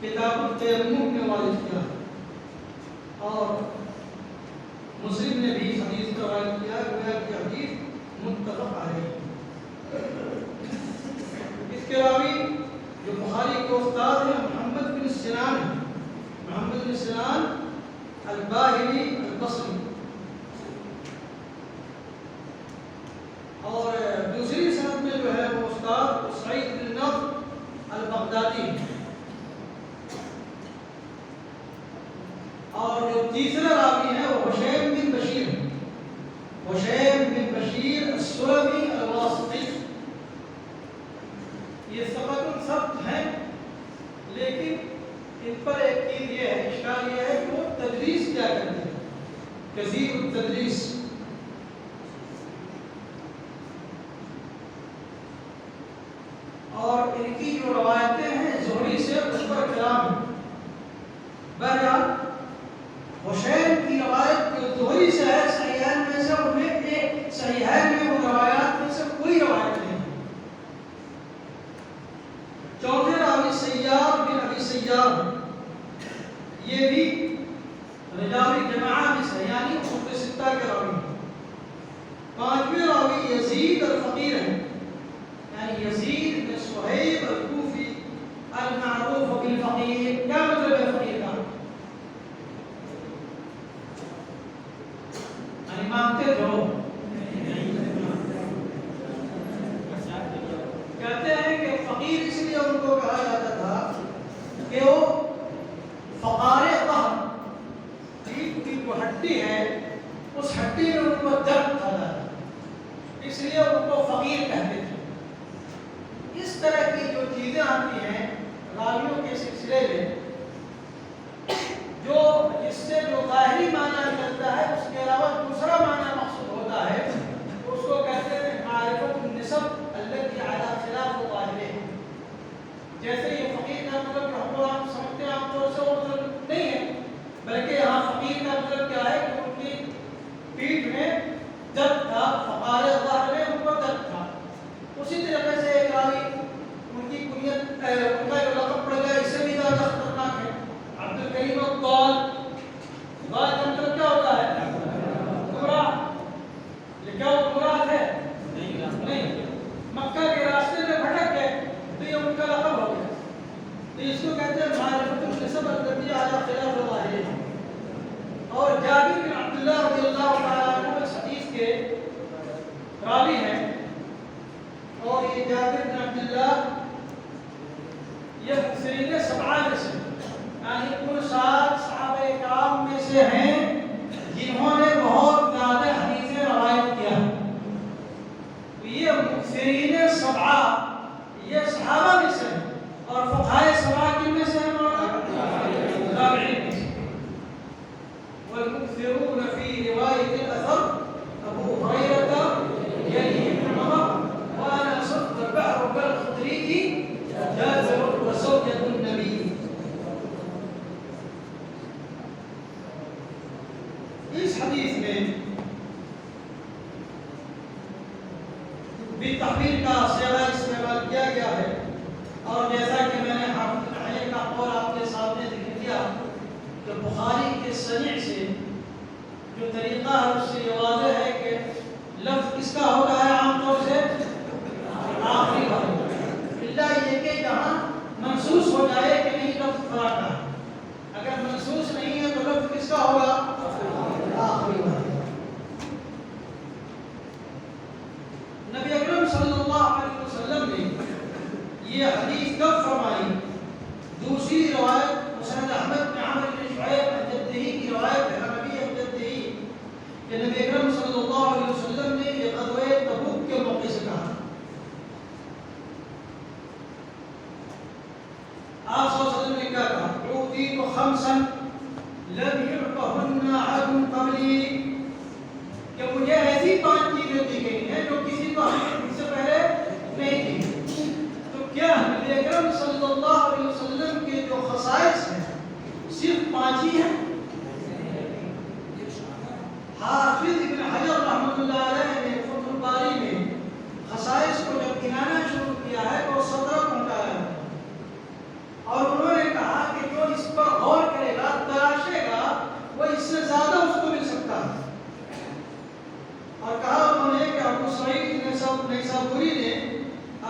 [SPEAKER 1] کتاب التیمم میں وارد کیا اور مسلم نے بھی حدیث کا روایت کیا، گویا کہ حدیث متفق علیہ۔ اس کے راوی جو بخاری کے استاد ہیں محمد بن سنان ہیں، محمد بن سنان الباہلی البصری، اور دوسری سند میں جو ہے وہ استاد سعید بن نضر البغدادی، اور جو تیسرا راوی ہے وہ ہشیم بن بشیر، ہشیم بن بشیر السلمی الواسطی۔ یہ ثقۃ ثبت ہیں، لیکن ان پر ایک چیز یہ ہے، اشکال یہ ہے کہ وہ تدریس کیا کرتے ہیں، کثیر التدریس۔ اور ان کی جو روایتیں ہیں زہری سے اس پر کلام ہے۔ بہرحال حسین کی روایت جو زہری سے ہے صحیحین میں سے، ان میں ایک صحیحین میں وہ روایات میں سے کوئی روایت نہیں۔ چوتھے راوی سیار بن ابی سیار، یہ بھی رجال جماعہ میں سے یعنی کتب ستہ کے راوی ہیں۔ پانچویں راوی یزید الفقیر ہیں، یعنی یزید بن صہیب الکوفی المعروف بالفقیر۔ کیا مطلب ہے فقیر کا؟ یعنی مانتے جو کہتے ہیں کہ فقیر اس لیے ان کو کہا جاتا تھا کہ وہ فقار قہر کی جو ہڈی ہے اس ہڈی میں ان کو درد تھا جاتا، اس لیے ان کو فقیر کہتے تھے۔ اس طرح کی جو چیزیں آتی ہیں راویوں کے سلسلے فقال ظهر میں ان کو درد تھا. اسی طریقے سے ایک راوی ان کی کنیت ان کا جو لقب پڑ گیا اس سے بھی زیادہ خطرناک ہے. عبد الکریم الضال. ضال کا مطلب کیا ہوتا ہے؟ گمراہ. یہ کیا وہ گمراہ تھے؟ نہیں. مکہ کے راستے میں بھٹک گئے تو یہ ان کا لقب ہو گیا. تو اس کو کہتے ہیں معرفت النسب الذی علی خلاف الظاہر. اور جابر بن عبداللہ رضی اللہ تعالیٰ عنہ اس حدیث کے راوی ہیں. اور یہ جابر بن عبداللہ یہ مکثرین سبعہ میں سے یعنی ان 7 صحابہ کرام میں سے ہیں جنہوں نے بہت زیادہ حدیثیں روایت کیا. یہ مکثرین سبعہ یہ صحابہ میں سے ہیں. اور فقہائے سبعہ کن میں سے ہیں؟ تابعین میں سے. والمكثرون في رواية الأثر أبو هريرة يلي ابن عمر وأنا صدق البحر كالخضري جابر وزوجة النبي. اس حدیث میں بھی تحویل کا صیغہ استعمال کیا گیا ہے. اور جیسا کہ میں نے حافظ بن حجر کا قول آپ کے سامنے ذکر کیا کہ بخاری کے صنیع سے جو طریقہ ہے اس سے یہ واضح ہے کہ لفظ کس کا ہوتا ہے عام طور سے آخری کا ہوتا ہے. اللہ یہ کہ جہاں منصوص ہو جائے کہ نہیں لفظ فرا کا ہے. اگر منصوص نہیں ہے تو لفظ کس کا ہوگا؟ آخری کا. نبی اکرم صلی اللہ علیہ وسلم نے یہ حدیث کب فرمائی؟ دوسری روایت مسند احمد بن عمرو بن شعیب عن جدہ کی روایت ہے نبی عن جدہ کہ نبی اکرم صلی اللہ علیہ وسلم نے یہ غزوہ تبوک کے موقع سے کہا. آپ صلی اللہ علیہ وسلم نے کیا کہا؟ اعطیت خمسا لم يعطهن احد قبلی کہ مجھے ایسی 5 چیزیں دی گئی ہیں جو کسی کو اس سے پہلے نہیں دی. تو کیا نبی اکرم صلی اللہ علیہ وسلم کے جو خصائص ہیں صرف 5 ہی ہیں؟ حافظ ابن حجر رحمۃ اللہ علیہ نے فتح الباری میں خصائص کو جب گنانا شروع کیا ہے تو 17 پہنچایا ہے. اور انہوں نے کہا کہ جو اس پر غور کرے گا تلاشے گا وہ اس سے زیادہ اس کو مل سکتا ہے. اور کہا انہوں نے کہ ابو سعید نیسابوری نے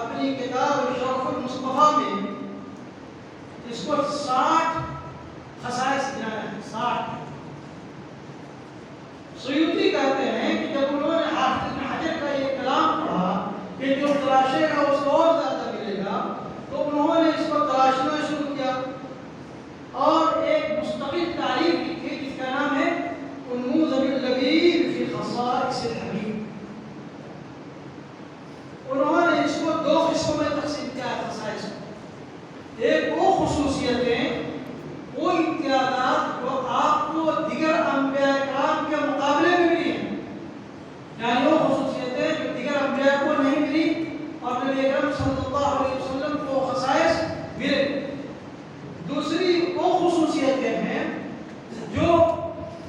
[SPEAKER 1] اپنی کتاب شرف المصطفیٰ میں اس کو 60 خصائص گنایا ہے. 60. سیوطی کہتے ہیں کہ جب انہوں نے حافظ بن حجر کا یہ کلام پڑھا کہ جو تلاشے گا اس کو اور زیادہ ملے گا تو انہوں نے اس کو تلاشنا شروع کیا اور ایک مستقل تعریف لکھی جس کا نام ہے النموذج اللبیب فی خصائص الحبیب. انہوں نے اس کو 2 قسموں میں تقسیم کیا ہے خصائص کو. ایک وہ خصوصیتیں وہ امتیازات جو آپ کو دیگر انبیاء کرام کے مقابلے میں ملی ہیں یعنی وہ خصوصیتیں جو دیگر انبیاء کو نہیں ملی اور نبی اکرم صلی اللہ علیہ وسلم کو خصائص ملے. دوسری وہ خصوصیتیں ہیں جو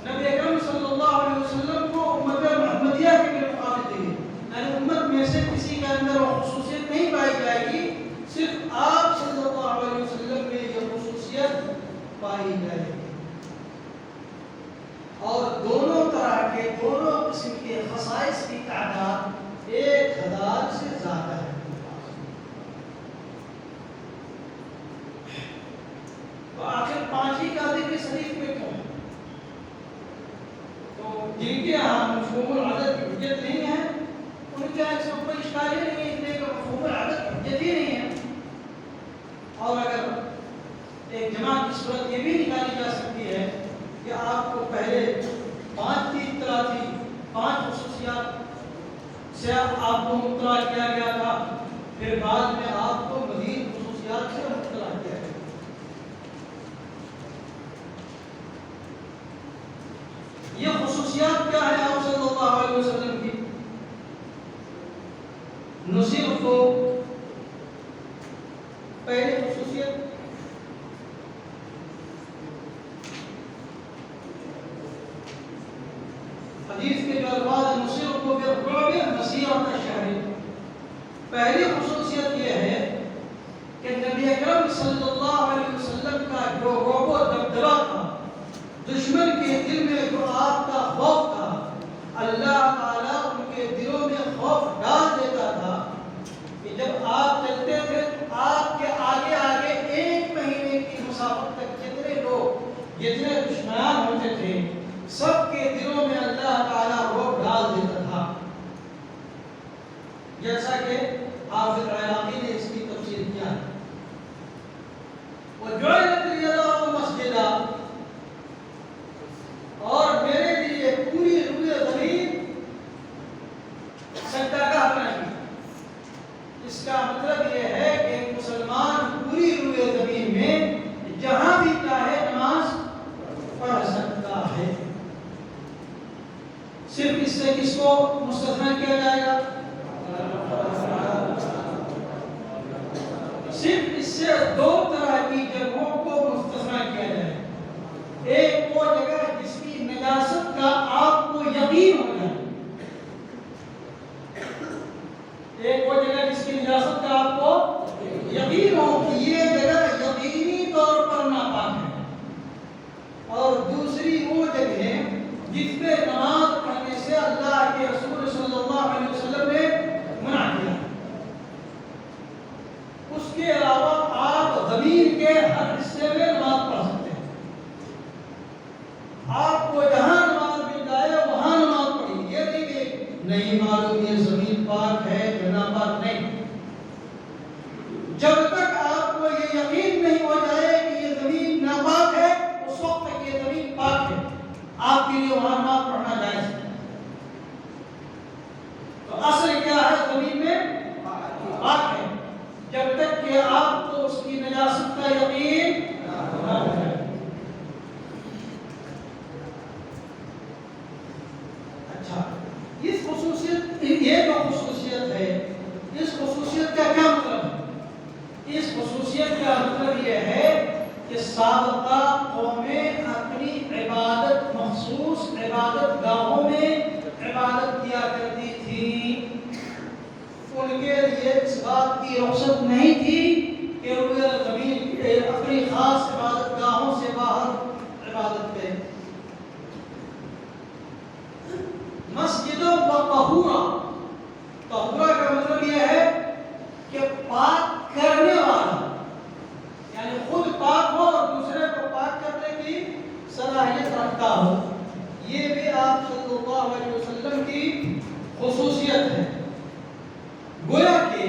[SPEAKER 1] نبی اکرم صلی اللہ علیہ وسلم کو امت محمدیہ کے مقابلے دی یعنی امت میں سے کسی کے اندر وہ خصوصیت نہیں پائی جائے گی صرف آپ صلی اللہ علیہ وسلم میں یہ خصوصیت پائی جائے گی. اور دونوں طرح کے دونوں قسم کے خصائص کی تعداد 1000 سے زیادہ ہے. تو آخر 5 ہی کا ذکر شریف میں کیوں ہے؟ تو جن کے یہاں مفہوم العدد کی حجت نہیں ہے ان کے یہاں اس میں کوئی اشکال ہی نہیں ہے اس لیے کہ مفہوم العدد کی حجت ہی نہیں ہے. اور اگر ایک جمع کی صورت یہ بھی نکالی جا سکتی ہے کہ آپ کو پہلے 5 کی اطلاع تھی 5 خصوصیات سے آپ کو مطلع کیا گیا تھا پھر بعد میں آپ کو مزید خصوصیات سے مطلع کیا گیا. یہ خصوصیات کیا ہے آپ صلی اللہ علیہ وسلم کی؟ نصیب کو پہلی خصوصیت حدیث کے جو الفاظ نصیب کو بالرعب سیرت الشہر، پہلی خصوصیت یہ ہے کہ نبی اکرم صلی اللہ علیہ وسلم کا جو رعب و دبدبا تھا، دشمن کے دل میں جو آپ کا خوف تھا، اللہ تعالیٰ ان کے دلوں میں خوف ڈال دیتا تھا کہ جب آپ چلتے تھے تو آپ کے آگے آگے 1 مہینے کی مسافت تک جتنے لوگ، جتنے دشمنان ہوتے تھے، سب کے دلوں میں اللہ تعالیٰ رعب ڈال دیتا تھا، جیسا کہ حافظ عراقی نے اس کی تفسیر کیا ہے۔ وَجُعِلَتِ الْأَرْضُ مَسْجِدًا، اور میرے لیے پوری روئے زمین سجدہ گاہ بنائی گئی۔ اس کا مطلب یہ ہے کہ مسلمان پوری روئے زمین میں جہاں بھی چاہے نماز پڑھ سکتا ہے۔ صرف اس سے کس کو مستثنیٰ کیا جائے گا؟ صرف اس سے 2 طرح کی جگہوں کو مستثنیٰ کیا جائے گا۔ ایک وہ جگہ جس کی نجاست کا آپ کو یقین ہو جائے، ایک وہ جگہ جس کی نجاست کا آپ کو یقین ہو کہ یہ جگہ یقینی طور پر ناپاک ہے، اور دوسری وہ جگہ جس پہ نماز پڑھنے سے اللہ کے رسول صلی اللہ علیہ وسلم نے منع کیا۔ اس کے علاوہ آپ زمین کے ہر حصے میں نماز پڑھ سکتے ہیں، آپ کو جہاں نماز مل جائے وہاں نماز پڑھی، یہ نہیں کہ نہیں معلوم یہ زمین پاک ہے یا ناپاک، نہیں۔ جب تک آپ کو یہ یقین نہیں ہو جائے کہ یہ زمین ناپاک ہے، اس وقت تک یہ زمین پاک ہے، آپ کے لیے وہاں نماز پڑھنا جائز ہے۔ تو اصل کیا ہے زمین میں؟ پاک ہے، جب تک کہ آپ کو اس کی نجاست کا یقین نہ ہو جائے۔ اچھا، اس خصوصیت، یہ جو خصوصیت ہے، اس خصوصیت کا کیا مطلب ہے؟ اس خصوصیت کا مطلب یہ ہے کہ سابقہ قومیں اپنی عبادت، مخصوص عبادت گاہوں میں عبادت کیا کرتی تھی، ان کے لیے اس بات کی رخصت نہیں تھی کہ وہ زمین اپنی خاص عبادت گاہوں سے باہر عبادت کریں۔ مسجدوں و طہورا، طہورا کا مطلب یہ ہے کہ پاک کرنے والا، یعنی خود پاک ہو اور دوسرے کو پاک کرنے کی صلاحیت رکھتا ہو، یہ بھی آپ صلی اللہ علیہ وسلم کی خصوصیت ہے۔ گویا کہ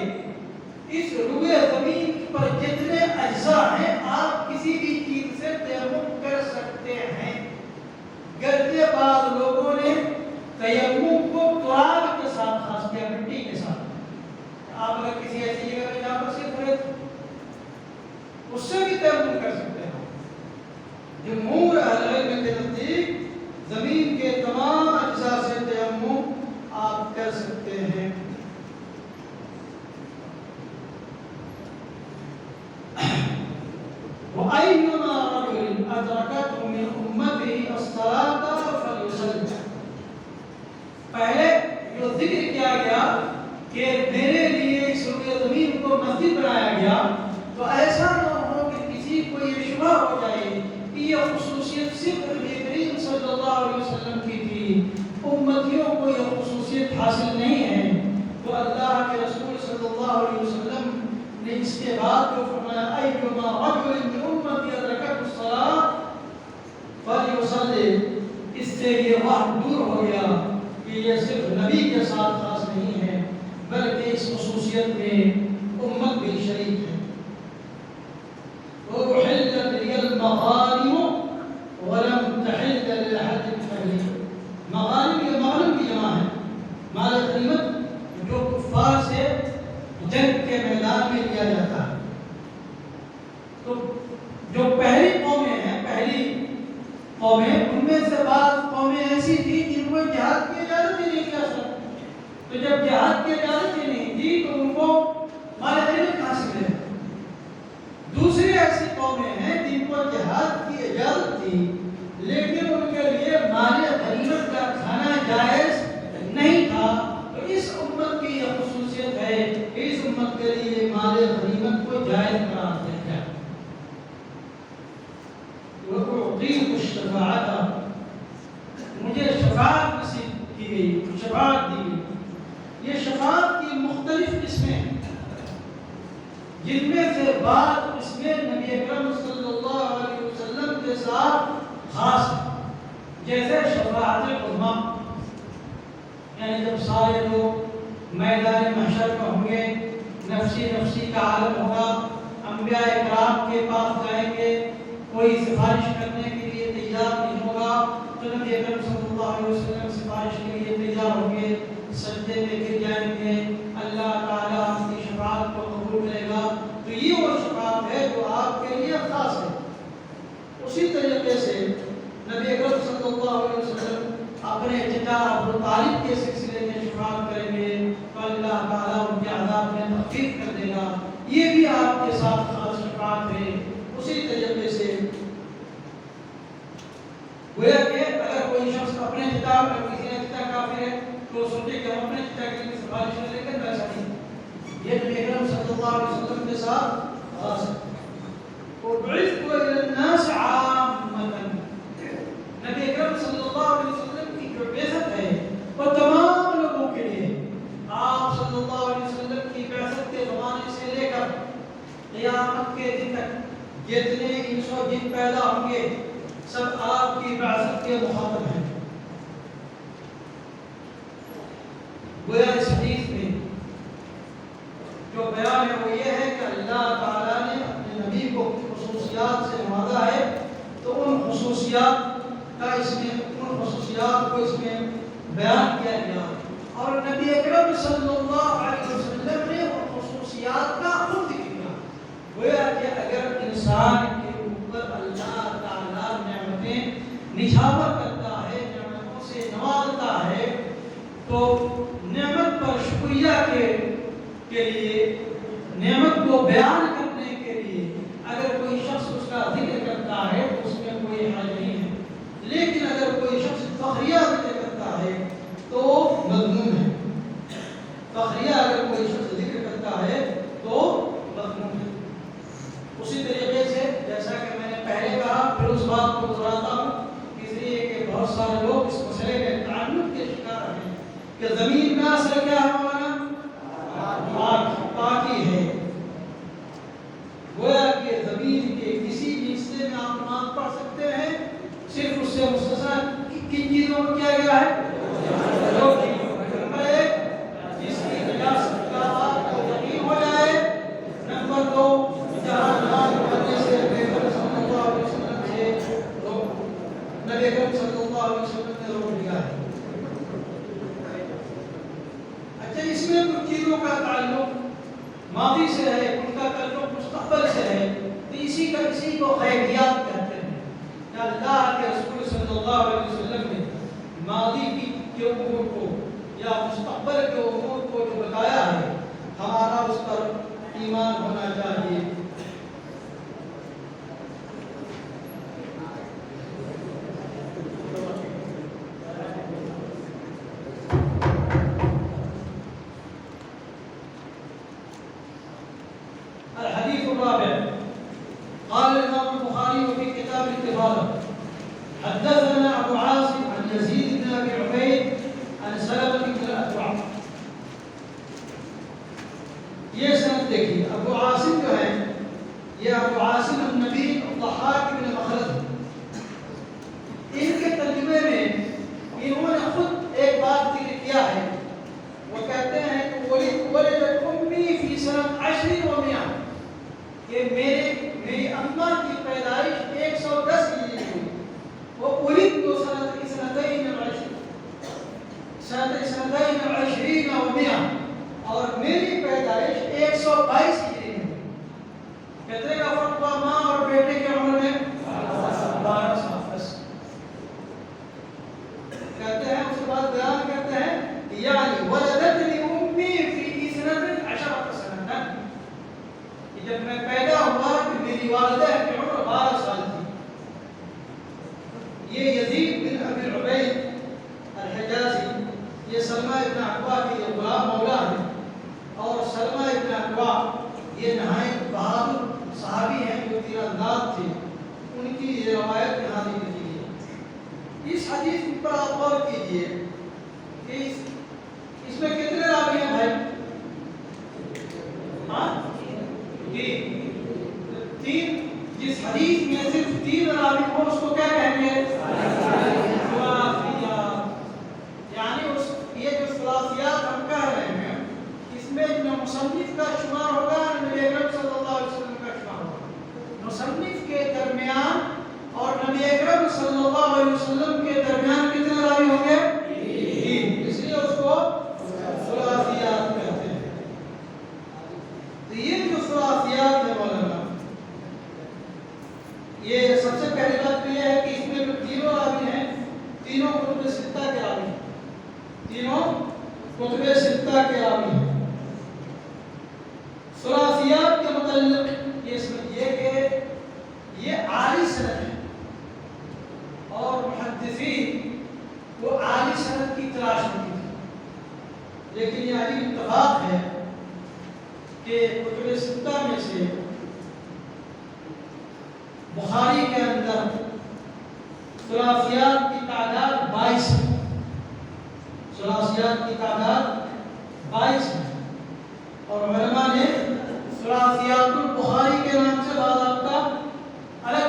[SPEAKER 1] اس روئے زمین پر جتنے اجزاء ہیں آپ کسی بھی چیز سے تیمم کر سکتے ہیں، گرچہ بعض لوگوں نے تیمم کو تراب کے ساتھ خاص کیا، مٹی کے ساتھ۔ آپ اگر کسی ایسی جگہ پہ جہاں پر صرف ریت، اس سے بھی تیمم کر سکتے ہیں۔ جمہور اہل علم کے نزدیک زمین کے تمام اجزاء سے تیمم آپ کر سکتے ہیں۔ وَأَيُّمَا رَجُلٍ أَدْرَكَتْهُ مِنْ أُمَّتِهِ الصَّلَاةَ فَلْيُصَلِّ، پہلے جو ذکر کیا گیا کہ میرے لیے اس روئے زمین کو مسجد بنایا گیا، تو ایسا نہ ہو کہ کسی کو یہ شبہ ہو جائے کہ یہ خصوصیت صرف نبی کریم صلی اللہ علیہ وسلم کی تھی، امتیوں کو یہ خصوصیت حاصل نہیں ہے۔ تو اللہ کے رسول صلی اللہ علیہ وسلم نے اس کے بعد جو فرمایا ایما رجل من امتی ادرکت الصلاۃ فلیصلی، اس سے یہ وحی دور ہو گیا کہ یہ صرف نبی کے ساتھ خاص نہیں ہے، بلکہ اس خصوصیت میں امت بھی شریک ہے۔ وَأُحِلَّتْ لِيَ الْمَغَانِمُ وَلَمْ تَحِلَّ لِأَحَدٍ قَبْلِي، مغانم یہ مغنم کی جمع ہے، مال غنیمت جو کفار سے جنگ کے میدان میں لیا جاتا ہے۔ تو جو پہلی قومیں ہیں، پہلی قومیں، ان میں سے بعض قومیں ایسی تھی جن کو جہاد کی اجازت ہی نہیں کیا سکتا، تو جب جہاد کی اجازت ہی نہیں دی تو ان کو مال غنیمت کہاں سے ملے؟ دوسری ایسی قومیں ہیں جن کو جہاد کی اجازت تھی لیکن ان کے لیے مال غنیمت کا کھانا جائز نہیں تھا، تو اس امت اعطیت الشفاعۃ، مجھے شفاعت نصیب کی گئی، شفاعت دی گئی۔ یہ شفاعت کی مختلف قسمیں ہیں، جن میں سے بعض قسمیں نبی اکرم صلی اللہ علیہ وسلم کے ساتھ خاص ہیں، جیسے شفاعت عظمیٰ، یعنی جب سارے لوگ میدان محشر میں ہوں گے، نفسی نفسی کا عالم ہوگا، انبیاء اکرام کے پاس جائیں گے، کوئی سفارش کرنے کے لیے تیار نہیں ہوگا تو نبی اکرم صلی اللہ علیہ وسلم سفارش کے لیے تیار ہوں گے، سجدے میں گر جائیں گے، اللہ تعالیٰ آپ کی شفاعت کو قبول کرے گا۔ تو یہ وہ شفاعت ہے جو آپ کے لیے خاص ہے۔ اسی طریقے سے نبی اکرم صلی اللہ علیہ وسلم اپنے چچا ابو طالب کے سلسلے میں شفاعت کریں گے تو اللہ تعالیٰ ان کے عذاب میں تخفیف کر دے گا، یہ بھی آپ کے ساتھ خاص شفاعت ہے۔ اسی طریقے سے گویا کہ اگر کوئی شخص اپنے چچا میں کسی نے چچا کافر ہے تو سوچے کہ ہم اپنے چچا کے لیے سفارش کریں، لیکن ویسا نہیں، یہ نبی اکرم صلی اللہ علیہ وسلم کے ساتھ خاص ہے۔ وَبُعِثْتُ إِلَى النَّاسِ عَامَّةً، نبی اکرم صلی اللہ علیہ وسلم کی جو بعثت ہے وہ تمام لوگوں کے لیے، آپ صلی اللہ علیہ وسلم کی بعثت کے زمانے سے لے کر قیامت کے دن تک جتنے انس و جن پیدا ہوں گے سب آپ کی بعثت کے مخاطب ہیں۔ گویا اس حدیث میں جو بیان ہے وہ یہ ہے کہ اللہ تعالیٰ نے اپنے نبی کو خصوصیات سے نوازا ہے، تو ان خصوصیات کو اس میں بیان کیا گیا، اور نبی اکرم صلی اللہ علیہ وسلم نے ان خصوصیات کا خود ذکر کیا۔ گویا کہ اگر انسان کے اوپر اللہ تعالیٰ نعمتیں نچھاور کرتا ہے، نعمتوں سے نوازتا ہے، تو نعمت پر شکریہ کے لیے، نعمت کو بیان کرنے کے لیے اگر کوئی شخص اس کا ذکر کرتا ہے تو اس میں کوئی حرج نہیں ہے، لیکن اگر کوئی شخص فخریہ ذکر کرتا ہے تو مذموم ہے۔ فخریہ اگر کوئی شخص ذکر کرتا ہے تو مذموم ہے۔ اسی طریقے سے جیسا کہ میں نے پہلے کہا، پھر اس بات کو دہراتا ہوں، اس لیے کہ بہت سارے لوگ اس مسئلے میں تعلق کے شکار ہیں کہ زمین کا اصل کیا ہے ہمارا؟ پاکی ہے۔ گویا کہ زمین کے کسی بھی حصے میں آپ نماز پڑھ سکتے ہیں، صرف اس سے مستثنیٰ کن چیزوں کو کیا گیا ہے؟ دو چیزوں، نمبر ایک جس کی نجاست کا آپ کو یقین ہو جائے، نمبر دو جہاں نماز پڑھنے سے نبی اکرم صلی اللہ علیہ وسلم نے روک دیا ہے۔ اچھا، اس میں کچھ چیزوں کا تعلق ماضی سے ہے، ان کا تعلق مستقبل سے ہے، تو اسی کو غیبیات کہتے ہیں کہ اللہ کے رسول صلی اللہ علیہ وسلم نے ماضی کے امور کو یا مستقبل کے امور کو جو بتایا ہے، ہمارا اس پر ایمان ہونا چاہیے۔ الحديث الرابع، قال الإمام البخاري في كتاب الكفارة: حدثنا أبو عاصم عن يزيد بن أبي عبيد عن سلمة بن الأكوع۔ یہ سند دیکھیے، ابو عاصم جو ہے یہ ابو عاصم النبی الضحاک بن مخلد، ان کے ترجمے میں انہوں نے خود ایک بات ذکر کیا ہے، وہ کہتے ہیں کہ ولدت أمي في سنة 10 و100، کہ میری اماں کی پیدائش 110 ہجری میں ہوئی، وہ ولدت سنتين وعشرين و100، اور میری پیدائش 122 ہجری میں ہوئی۔ کتنے کا فرق ہوا ماں اور بیٹے کے عمر میں؟ 12 سال بس۔ کہتے ہیں اس کے بعد بیان کرتے ہیں یعنی ولدتنی امی فی سنة 10 سنة، کہ جب میں پیدا ہوا کہ میری والدہ کی عمر 12 سال تھی۔ یہ یزید بن ابی عبید الحجازی، یہ سلمہ ابن اکوع کے غلام مولا ہیں، اور سلمہ ابن اکوع یہ نہایت بہادر صحابی ہیں جو تیر انداز تھے، ان کی یہ روایت یہاں اس حدیث پر آپ غور کیجئے کہ اس میں کتنے راوی ہیں بھائی؟ تین. جس حدیث میں صرف 3 راوی ہو اس کو کیا کہیں گے؟ ثلاثیات. یعنی یہ جو ثلاثیات ہم کہہ رہے ہیں اس میں جو مصنف کا شمار ہوگا نبی اکرم صلی اللہ علیہ وسلم کا شمار ہوگا. مصنف کے درمیان اور نبی اکرم صلی اللہ علیہ وسلم کے درمیان کتنے راوی ہوں گے؟ 3. اس لیے اس کو ثلاثیات کہتے ہیں. تو یہ جو ثلاثیات ہے مولانا، یہ سب سے پہلی بات تو یہ ہے کہ اس میں جو تینوں راوی ہیں تینوں کتب ستہ کے راوی ہیں. تینوں کتب ستہ کے راوی ہیں. ثلاثیات کے متعلق یہ سمجھیے کہ یہ عالی سند ہے اور محدثین وہ عالی سند کی تلاش ہوتی ہے. لیکن یہ علی اتفاق ہے کہ کتب ستہ میں سے بخاری کے اندر ثلاثیات کی تعداد 22 ہے. ثلاثیات کی تعداد 22 ہے اور علماء نے ثلاثیات البخاری کے نام سے باضابطہ الگ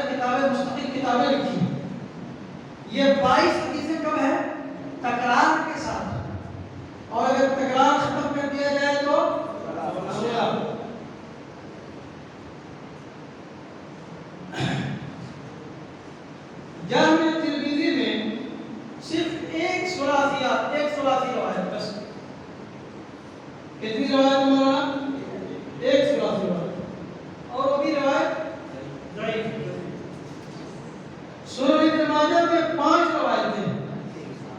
[SPEAKER 1] کتابیں مستقل کتابیں لکھی ہیں. یہ 22 حدیثیں کب ہے؟ تکرار کے ساتھ. اور اگر تکرار ختم کر دیا جائے تو 16. جامع ترمذی میں صرف ایک ثلاثی روایت بس. کتنی روایت مولانا؟ ایک ثلاثی روایت اور وہ بھی روایت ضعیف. سنن ابن ماجہ میں 5 روایتیں،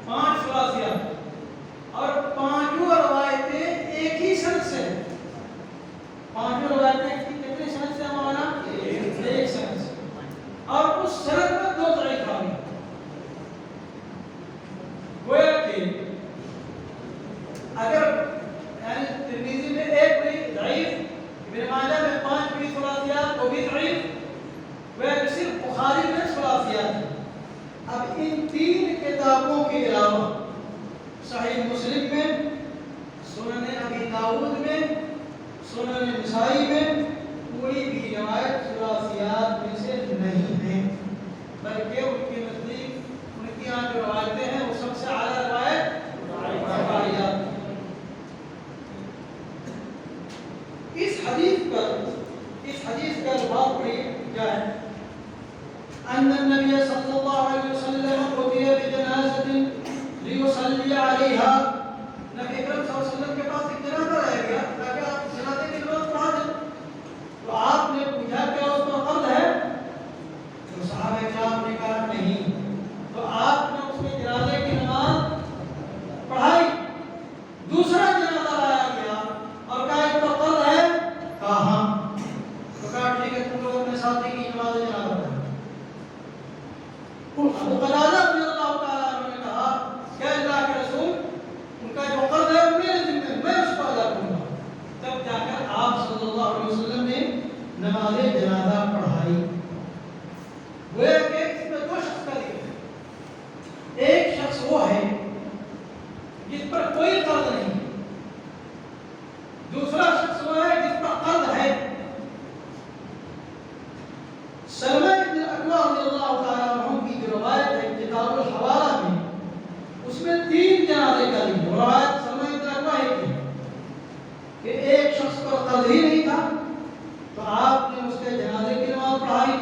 [SPEAKER 1] 5 ثلاثیات اور 5 روایتیں ایک ہی سند سے. 5 روایتیں کتنے سند سے مولانا؟ ایک سند سے. اور اس سند میں 2 ضعیف راوی. گویا کہ اگر یعنی ترمذی میں ایک بھی ضعیف، ابن ماجہ میں 5 بھی ثلاثیات وہ بھی ضعیف، گویا کہ صرف بخاری میں ثلاثیات ہیں. اب ان 3 کتابوں کے علاوہ صحیح مسلم میں، سنن ابی داؤد میں، سنن نسائی میں کوئی بھی روایت ثلاثیات میں سے نہیں ہے، بلکہ ان کے نزدیک ان کی یہاں جو روایتیں ہیں وہ سب سے اعلیٰ روایت رباعیات. اس حدیث کا جواب پڑھیے کیا ہے؟ ان النبي صلی اللہ علیہ وسلم اتي بجنازة ليصلي عليها. نبی اکرم صلی اللہ علیہ وسلم کے پاس ایک جنازہ لایا گیا تاکہ آپ جنازے کی نماز پڑھا دیں. تو آپ نے پوچھا کیا اس پر قرض ہے؟ تو صحابہ کرام نے کہا نہیں. تو آپ نے اس کے جنازے کی نماز پڑھائی. دوسرا جنازہ لایا گیا اور کہا اس پر قرض ہے؟ کہا ہاں. تو کہا ٹھیک ہے تم لوگ اپنے ساتھی کی نماز جنازہ پڑھو. ابو قتادہ رضی اللہ تعالیٰ عنہ نے کہا کہ اللہ کے رسول ان کا جو قرض ہے میرے ذمہ میں اس کو ادا کروں گا. تب جا کر آپ صلی اللہ علیہ وسلم نے نماز جنازہ پڑھائی. گویا کہ اس میں 2 شخص کا ذکر ہے. ایک شخص وہ ہے جس پر کوئی قرض نہیں، دوسرا شخص وہ ہے جس پر قرض ہے. سلمہ بن الاکوع رضی اللہ تعالیٰ عنہ کی جو روایت ہے کتاب الحوالہ میں، اس میں 3 جنازے کا ذکر ہے. روایت سلمہ بن الاکوع ہے کہ ایک شخص پر قرض ہی نہیں تھا تو آپ نے اس کے جنازے کی نماز پڑھائی.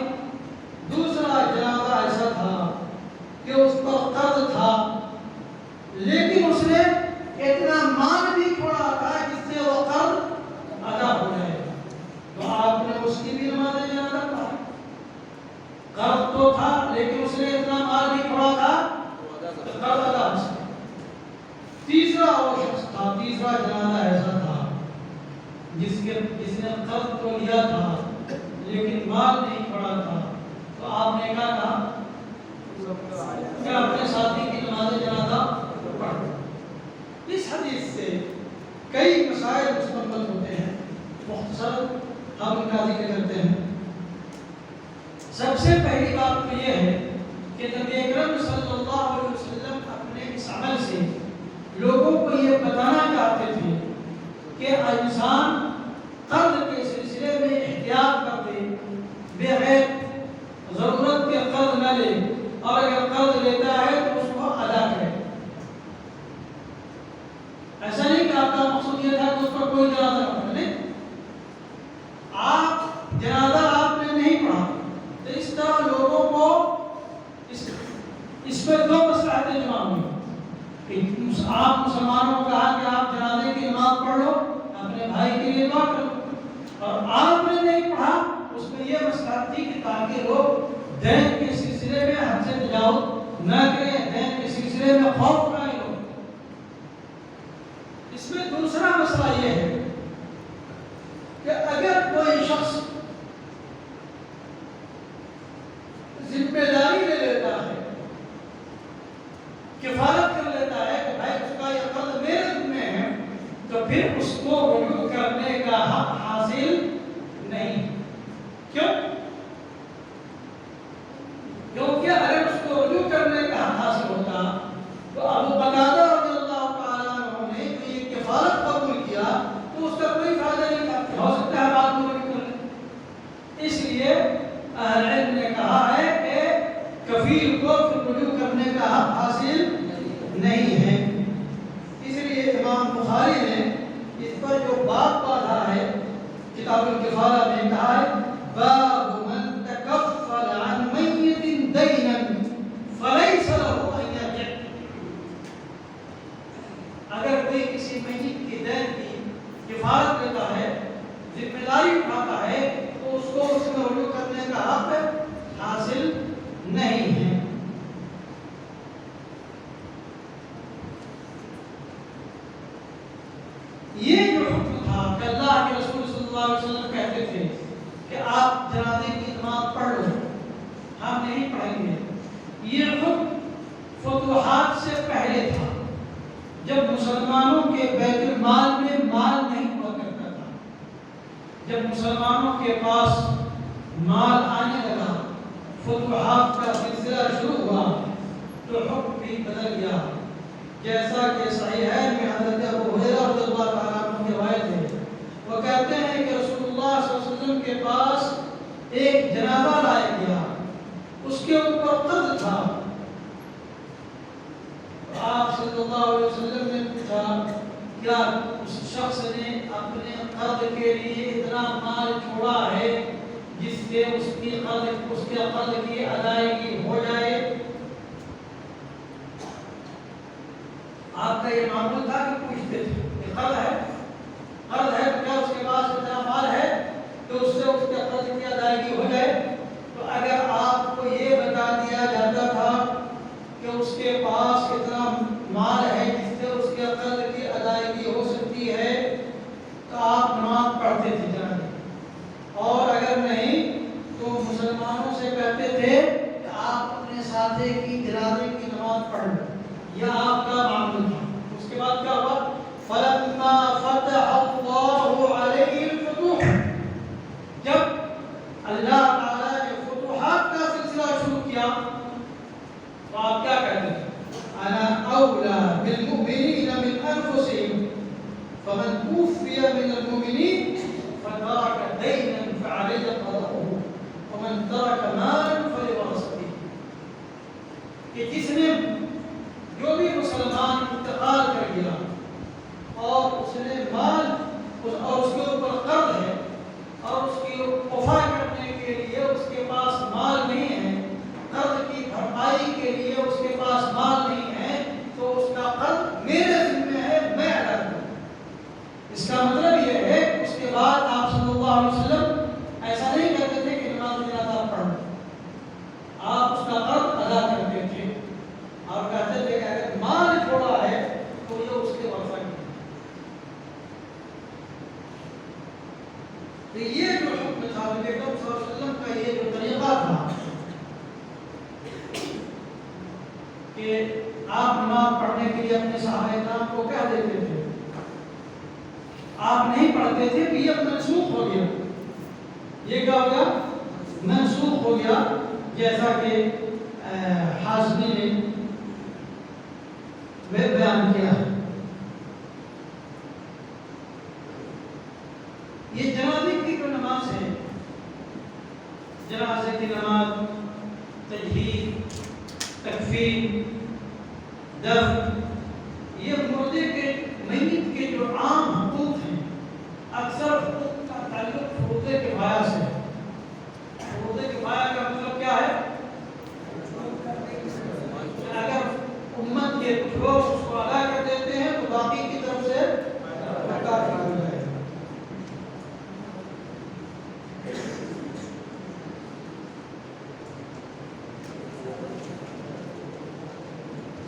[SPEAKER 1] دوسرا جنازہ ایسا تھا کہ اس پر قرض تھا لیکن اس نے اتنا مال بھی چھوڑا تھا جس سے وہ قرض ادا ہو جائے. تو آپ نے اس کی بھی نماز جنازہ پڑھائی. قرض تو تھا لیکن اس نے اتنا مال بھی چھوڑا تھا تو قرض ادا ہو سکے. تیسرا وہ شخص تھا، تیسرا جنازہ ایسا تھا جس نے قرض تو لیا تھا لیکن مال نہیں چھوڑا تھا. تو آپ نے کہا کہ اپنے ساتھی کی نماز جنازہ پڑھ. اس حدیث سے کئی مسائل مستنبط ہوتے ہیں، مختصر ہم ان کا ذکر کرتے ہیں. سب سے پہلی بات تو یہ ہے کہ نبی اکرم صلی کہ انسان قرض کے سلسلے میں احتیاط کرتے، بغیر ضرورت کے قرض نہ لے، اور اگر قرض لیتا ہے تو اس کو ادا کرے۔ ایسا نہیں کہ آپ کا مقصود یہ تھا کہ اس پر کوئی جنازہ نہ پڑھے، آپ جنازہ آپ نے نہیں پڑھا، تو اس طرح لوگوں کو اس پہ دو مصلحتیں جمع ہوئی کہ آپ مسلمانوں کو کہا کہ آپ جنازے کی نماز پڑھ لو، اپنے بھائی کے لیے دعا کرو، اور آپ نے نہیں پڑھا، اس میں یہ مصلحت تھی کہ تاکہ لوگ دین کے سلسلے میں حد سے تجاوز نہ کریں، دین کے سلسلے میں خوف نہ ہو۔ اس میں دوسرا مسئلہ یہ ہے کہ اگر کوئی شخص ذمہ داری لے لیتا ہے، کفالت کر لیتا ہے کہ بھائی اس کا یہ قرض میرے ذمہ ہے، تو پھر اس کو رجوع کرنے کا حق حاصل نہیں۔ کیوں؟ کیونکہ اگر اس کو رجوع کرنے کا حق حاصل ہوتا تو ابو قتادہ رضی اللہ تعالیٰ عنہ نے جو یہ کفالت قبول کیا تو اس کا کوئی فائدہ نہیں تھا، ہو سکتا ہے بعد میں رجوع کر لیں۔ اس لیے اہل علم نے کہا ہے کہ کفیل کو پھر رجوع کرنے کا حق حاصل نہیں ہے۔ اس لیے امام بخاری نے اس پر جو باب باندھا ہے کتاب الکفالہ میں کہا ہے باب من تکفل عن میت دینا فلیس له ان یرجع۔ اگر کوئی کسی میت کی دین کی کفالت لیتا ہے، ذمہ داری اٹھاتا ہے، تو اس کو اس میں رجوع کرنے کا حق حاصل نہیں ہے۔ یہ جو حکم تھا کہ اللہ کے رسول صلی اللہ علیہ وسلم کہتے تھے کہ آپ جنازے کی نماز پڑھ لو، ہم نہیں پڑھیں گے، یہ حکم فتوحات سے پہلے تھا، جب مسلمانوں کے بیت المال میں مال نہیں ہوا کرتا تھا۔ جب مسلمانوں کے پاس مال آنے لگا، فتوحات کا سلسلہ شروع ہوا، تو حکم بھی بدل گیا۔ جیسا کہ صحیحین میں حضرت ابو ہریرہ رضی اللہ تعالیٰ عنہ کی روایت ہے، وہ کہتے ہیں کہ رسول اللہ صلی اللہ علیہ وسلم کے پاس ایک جنازہ لایا گیا، اس کے اوپر قرض تھا۔ آپ صلی اللہ علیہ وسلم نے پوچھا کیا اس شخص نے اپنے قرض کے لیے اتنا مال چھوڑا ہے جس سے اس کے قرض کی ادائیگی ہو جائے؟ آپ کا یہ معمول تھا کہ پوچھتے تھے کہ قرض ہے تو کیا اس کے پاس اتنا مال ہے تو اس سے اس کے قرض کی ادائیگی ہو جائے؟ تو اگر آپ کو یہ بتا دیا جاتا تھا کہ اس کے پاس اتنا مال ہے جس سے اس کے قرض کی ادائیگی ہو سکتی ہے تو آپ نماز پڑھتے تھے جانے، اور اگر نہیں تو مسلمانوں سے کہتے تھے کہ آپ اپنے ساتھی کی جنازے کی نماز پڑھ لو، یہ آپ کا معمول تھا۔ اس کے بعد کیا ہوا؟ فَلَمَّا فَتَحَ اللَّهُ عَلَيْهِ الْفُتُوحَ، جب اللہ تعالیٰ نے فتوحات کا سلسلہ شروع کیا تو آپ کیا کہتے ہیں؟ أَنَا أَوْلَى بِالْمُؤْمِنِينَ مِنْ أَنفُسِهِمْ فَمَنْ تُوفِّيَ مِنَ الْمُؤْمِنِينَ فَتَرَكَ دَيْنًا فَعَلَيْهِ قَضَاؤُهُ وَمَنْ تَرَكَ مَالًا فَلِوَرَثَتِهِ، کہ جس نے جو بھی مسلمان انتقال کر گیا اور اس نے مال اور اس کے اوپر قرض ہے اور اس کی وفا کرنے کے لیے اس کے پاس مال نہیں ہے، قرض کی بھرپائی کے لیے اس کے پاس مال نہیں ہے، تو اس کا قرض میرے ذمہ ہے، میں ادا کروں۔ اس کا مطلب یہ ہے کہ اس کے بعد آپ صلی اللہ علیہ وسلم ایسا نہیں کہتے تھے کہ نماز جنازہ پڑھو، آپ اس کا قرض ادا کرتے تھے اور کہتے تھے کہ اگر مال چھوڑا ہے تو یہ اس کے ورثہ کی۔ تو یہ جو حکم تھا نبی اکرم صلی اللہ علیہ وسلم کا، یہ جو طریقہ تھا کہ آپ نماز پڑھنے کے لیے اپنے صحابہ کرام کو کہہ دیتے تھے، آپ نہیں پڑھتے تھے، کہ یہ منسوخ ہو گیا۔ یہ کیا ہو گیا؟ منسوخ ہو گیا، جیسا کہ حازمی نے بیان کیا۔ نماز ہے، جنازے کی نماز، تجہیز، تکفین، دفن، یہ مردے کے میت کے جو عام حقوق ہیں، اکثر حقوق کا تعلق فروض کفایہ سے ہے۔ فروض کفایہ کا مطلب کیا ہے؟ اگر امت کے کچھ لوگ اس کو ادا کر دیتے ہیں تو باقی کی طرف سے کافی ہو جائے گا۔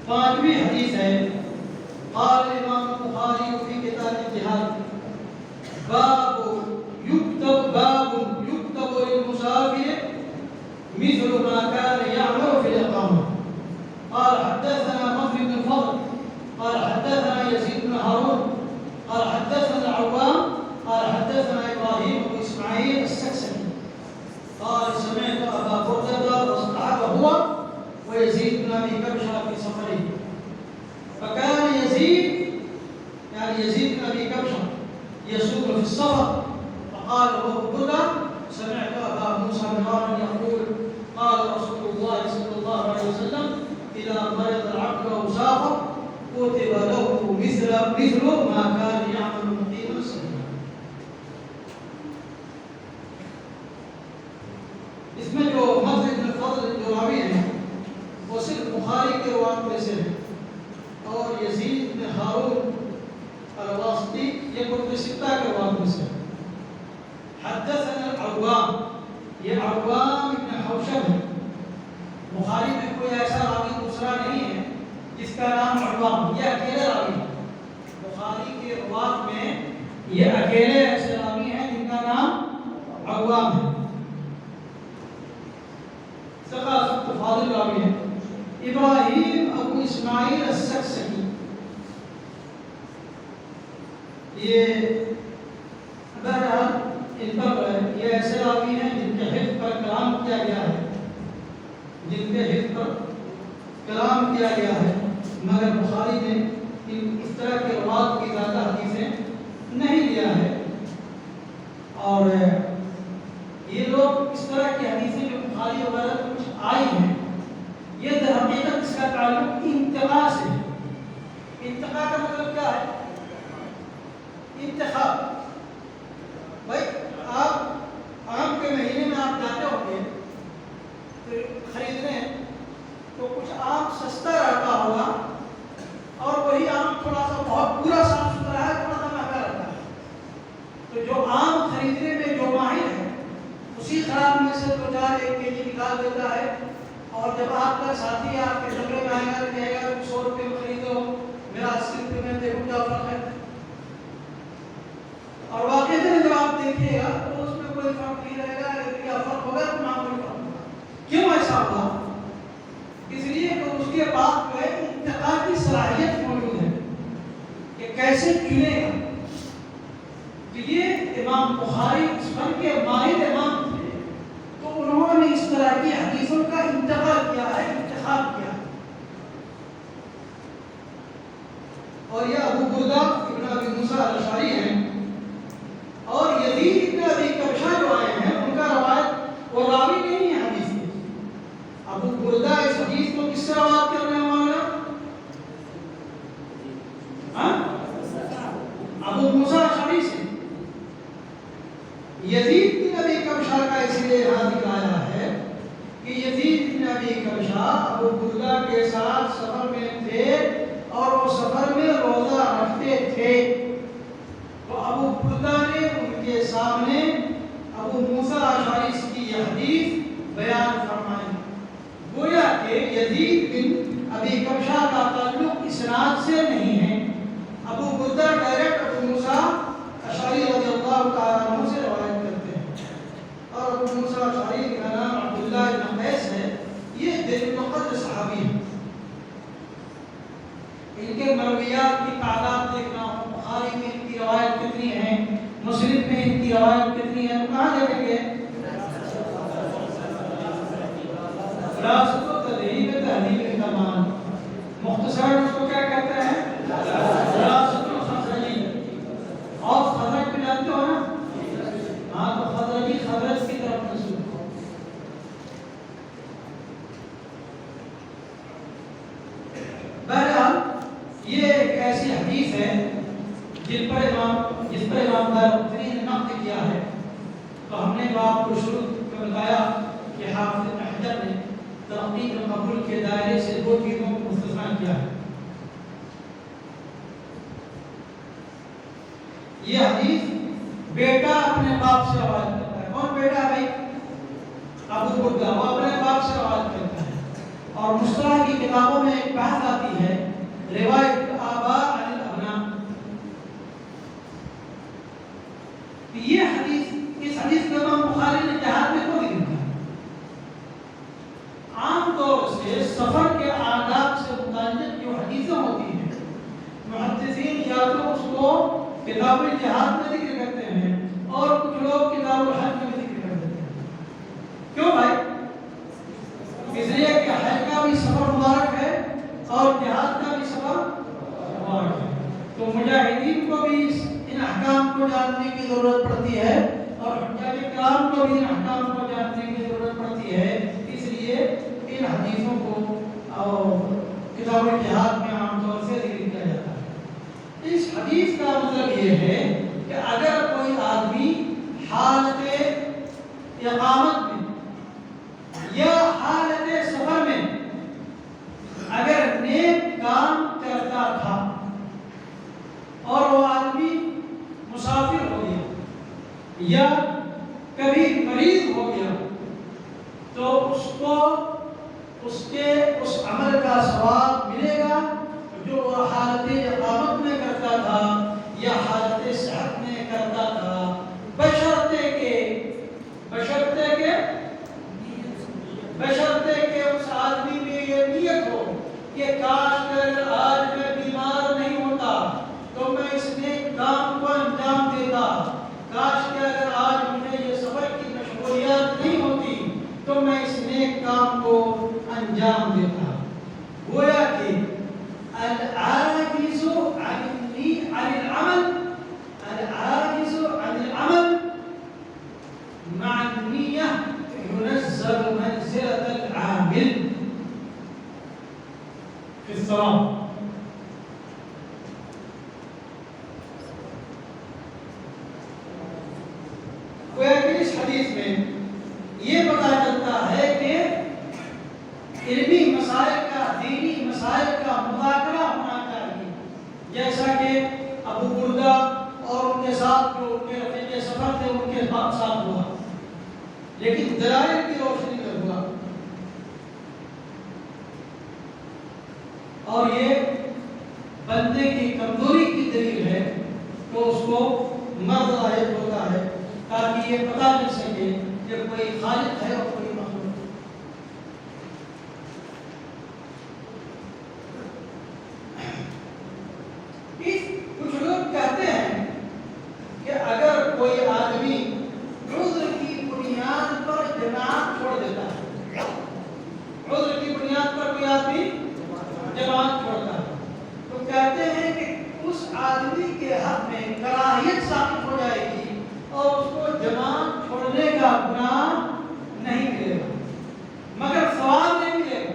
[SPEAKER 1] پانچویں حدیث ہے، قال امام بخاری فی کتاب الجہاد باب یکتب للمسافر مثل ما كان يعمل في الإقامة۔ قال حدثنا مخلد بن الفضل قال حدثنا يزيد بن هارون قال حدثنا العوام قال حدثنا إبراهيم بن إسماعيل السكسكي قال سمعت أبا بردة واصطحب هو ويزيد بن أبي كبشة في سفره، فكان يزيد يعني يزيد بن أبي كبشة يسوق في السفر، فقال أبو بردة سمعت أبا موسى مرارا يقول قال رسول الله صلى الله عليه وسلم إذا مرض العبد أو سافر كتب له مثل ما كان يعمل مقيما سنة۔ اس میں جو مخلد بن الفضل جو راوی ہیں وہ صرف بخاری کے روایت میں سے ہیں، اور یزید بن ہارون الواسطی یہ کتب ستہ کے روایت میں سے ہیں۔ حدثنا العوام، یہ عوام ابن حوشب ہے، بخاری میں کوئی ایسا راوی دوسرا نہیں ہے جس کا نام عوام، یہ اکیلے راوی ہے۔ بخاری کے روایت میں یہ اکیلے ایسے راوی ہیں جن کا نام عوام ہے، ثقافت فاضل راوی ہے۔ ابراہیم ابو اسماعیل السکسکی، یہ بہرحال ان پر یہ ایسے راوی ہیں جن کے حفظ پر کلام کیا گیا ہے، جن کے حفظ پر کلام کیا گیا ہے، مگر بخاری نے اس طرح کے روایت کی زیادہ حدیثیں نہیں لیا ہے، اور یہ لوگ اس طرح کی حدیثیں جو بخاری وغیرہ کچھ آئی ہیں یہ در حقیقت اس کا تعلق انتقاء سے ہے۔ انتقاء کا مطلب کیا ہے؟ انتخاب۔ بھائی آپ آم کے مہینے میں آپ جاتے ہوں گے خریدنے تو کچھ آم سستا رہتا ہوگا اور وہی آم تھوڑا سا بہت پورا صاف ستھرا ہے، تھوڑا سا مہنگا رہتا ہے۔ تو جو آم خریدنے میں جو ماہر ہے اسی خراب میں سے دو چار ایک کے جی نکال دیتا ہے، اور جب آپ کا ساتھی آپ کے جھگڑے میں آئے گا تو کہے گا کہ 100 روپے میں خریدو، میرا 80 روپے میں دیکھو کیا فرق ہے، اور واقعی جب آپ دیکھیے گا تو اس میں کوئی فرق نہیں رہے گا، کیا فرق ہوگا تو نہ کوئی فرق ہوگا۔ کیوں ایسا ہوا؟ اس لیے کہ اس کے پاس جو ہے انتقاء کی صلاحیت موجود ہے کہ کیسے چنے گا۔ تو یہ امام بخاری اس فن کے ماہر امام تھے، تو انہوں نے اس طرح کی حدیثوں کا انتقاء کیا ہے، انتخاب کیا ہے۔ اور یہ ابو بردہ ابن ابی موسیٰ الاشعری ہیں، اور یزید ابن ابی کبشہ جو آئے ہیں ان کا روایت وہ راوی نہیں ہے حدیث کے۔ ابو بردہ اس حدیث کو کس سے روایت کرنے والا؟ ابو موسیٰ الاشعری سے۔ یزید بن ابی کبشہ کا اس لیے یہاں دکھایا ہے کہ یزید بن ابی کبشہ ابو بردہ کے ساتھ سفر میں تھے اور وہ سفر میں روزہ رکھتے تھے، تو ابو بردہ نے ان کے سامنے ابو موسیٰ الاشعری کی یہ حدیث بیان فرمائی۔ گویا کہ یزید بن ابی کبشہ کا تعلق اسناد سے نہیں ہے، ابو بردہ ڈائریکٹ ابو موسیٰ الاشعری رضی اللہ تعالیٰ عنہ سے روایت کرتے ہیں، اور ابو موسیٰ الاشعری کا نام عبداللہ بن قیس ہے، یہ ذی النقد صحابی ہے۔ ان کے مرویات کی تعداد دیکھنا ہو، بخاری میں ان کی روایت کتنی ہے، مسلم میں ان کی روایت کتنی ہے، تو کہاں دیکھیں گے؟ خلاصۃ التدریب تہذیب الکمال، مختصر اس کو کیا کہتے ہیں؟ خلاصۃ الخزرجی۔ اور خزرج کو جانتے ہو نا؟ ہاں، تو خزرج حدیث ہے جس پر امام دارقطنی نے نقل کیا ہے، تو ہم نے آپ کو شروع میں بتایا کہ حافظ ابن حجر نے تحقیق قبول کے دائرے سے دو چیزوں کو مستثنا کیا ہے۔ یہ حدیث بیٹا اپنے باپ سے روایت کرتا ہے۔ کون بیٹا بھائی؟ ابو بردہ، وہ اپنے باپ سے روایت کرتا ہے۔ اور مصطلح کی کتابوں میں ایک بحث آتی ہے روایت الآباء عن الابناء۔ یہ حدیث، اس حدیث کا امام بخاری نے جہاد میں کو ذکر کیا۔ عام طور سے سفر کے آداب سے متعلق جو حدیثیں ہوتی ہیں، محدثین یا تو اس کو کتاب الجہاد میں ذکر کرتے ہیں اور کچھ لوگ کتاب الحج میں ذکر کر دیتے ہیں۔ کیوں بھائی؟ اس لیے کہ حج کا بھی سفر مبارک ہے اور جہاد کا بھی سفر مبارک ہے، تو مجاہدین کو بھی ان احکام کو جاننے کی ضرورت پڑتی ہے اور حجاج کرام کو بھی ان احکام کو جاننے کی ضرورت پڑتی ہے۔ اس لیے ان حدیثوں کو کتاب الجہاد میں عام طور سے ذکر کیا جاتا ہے۔ اس حدیث کا مطلب یہ ہے کہ اگر کوئی آدمی حالت اقامت میں یا حالت سفر میں اگر نیک کام کرتا تھا اور وہ آدمی مسافر ہو گیا یا کبھی مریض ہو گیا تو اس کو اس عمل کا ثواب ملے گا جو وہ حالت اقامت میں کرتا تھا یا حالت صحت میں کرتا تھا، بشرطے کہ اس آدمی میں یہ نیت ہو کہ کاش اگر آج میں بیمار نہیں ہوتا تو میں اس نیک کام کو انجام دیتا، کاش کہ اگر آج مجھے یہ سفر کی مشغولیات نہیں ہوتی تو میں اس نیک کام کو انجام دیتا۔ گویا کہ العاجز عن العمل مع النية ينزل منزلة العامل في الثواب۔ گویا کہ اس حدیث میں یہ پتہ چلتا ہے کہ علمی مسائل کا، دینی مسائل کا مذاکرہ ہونا چاہیے، جیسا کہ ابو بردہ اور ان کے ساتھ جو ان کے رفیق سفر تھے ان کے ساتھ ہوا، لیکن دلائل کی روشنی میں ہوا۔ اور یہ بندے کی کمزوری کی دلیل ہے تو اس کو مرد لاحق ہوتا ہے تاکہ یہ پتہ چل سکے کہ کوئی خالق ہے اور کوئی مخلوق ہے۔ کچھ لوگ کہتے ہیں کہ اگر کوئی آدمی عذر کی بنیاد پر جماعت چھوڑ دیتا ہے، عذر کی بنیاد پر کوئی آدمی جماعت چھوڑتا ہے، تو کہتے ہیں کہ اس آدمی کے حق میں کراہیت ثابت ہو جائے گی اور اس کو جماعت چھوڑنے کا گناہ نہیں ملے گا مگر ثواب نہیں ملے گا۔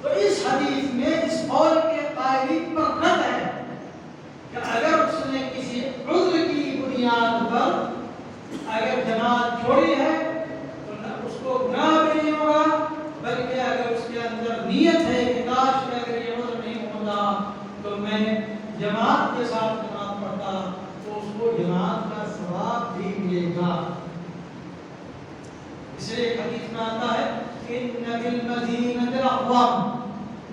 [SPEAKER 1] تو اس حدیث میں اس قول کے قائلین پر رد ہے کہ اگر اس نے کسی عذر کی بنیاد پر اگر جماعت چھوڑی ہے تو نہ اس کو گناہ بھی نہیں ہوگا، بلکہ اگر اس کے اندر نیت ہے کہ کاش میں اگر یہ عذر نہیں ہوتا تو میں جماعت کے ساتھ جماعت پڑھتا تو اس کو جماعت کا ثواب بھی ملے گا۔ اس لیے ایک حدیث میں آتا ہے ان بالمدینۃ اقوام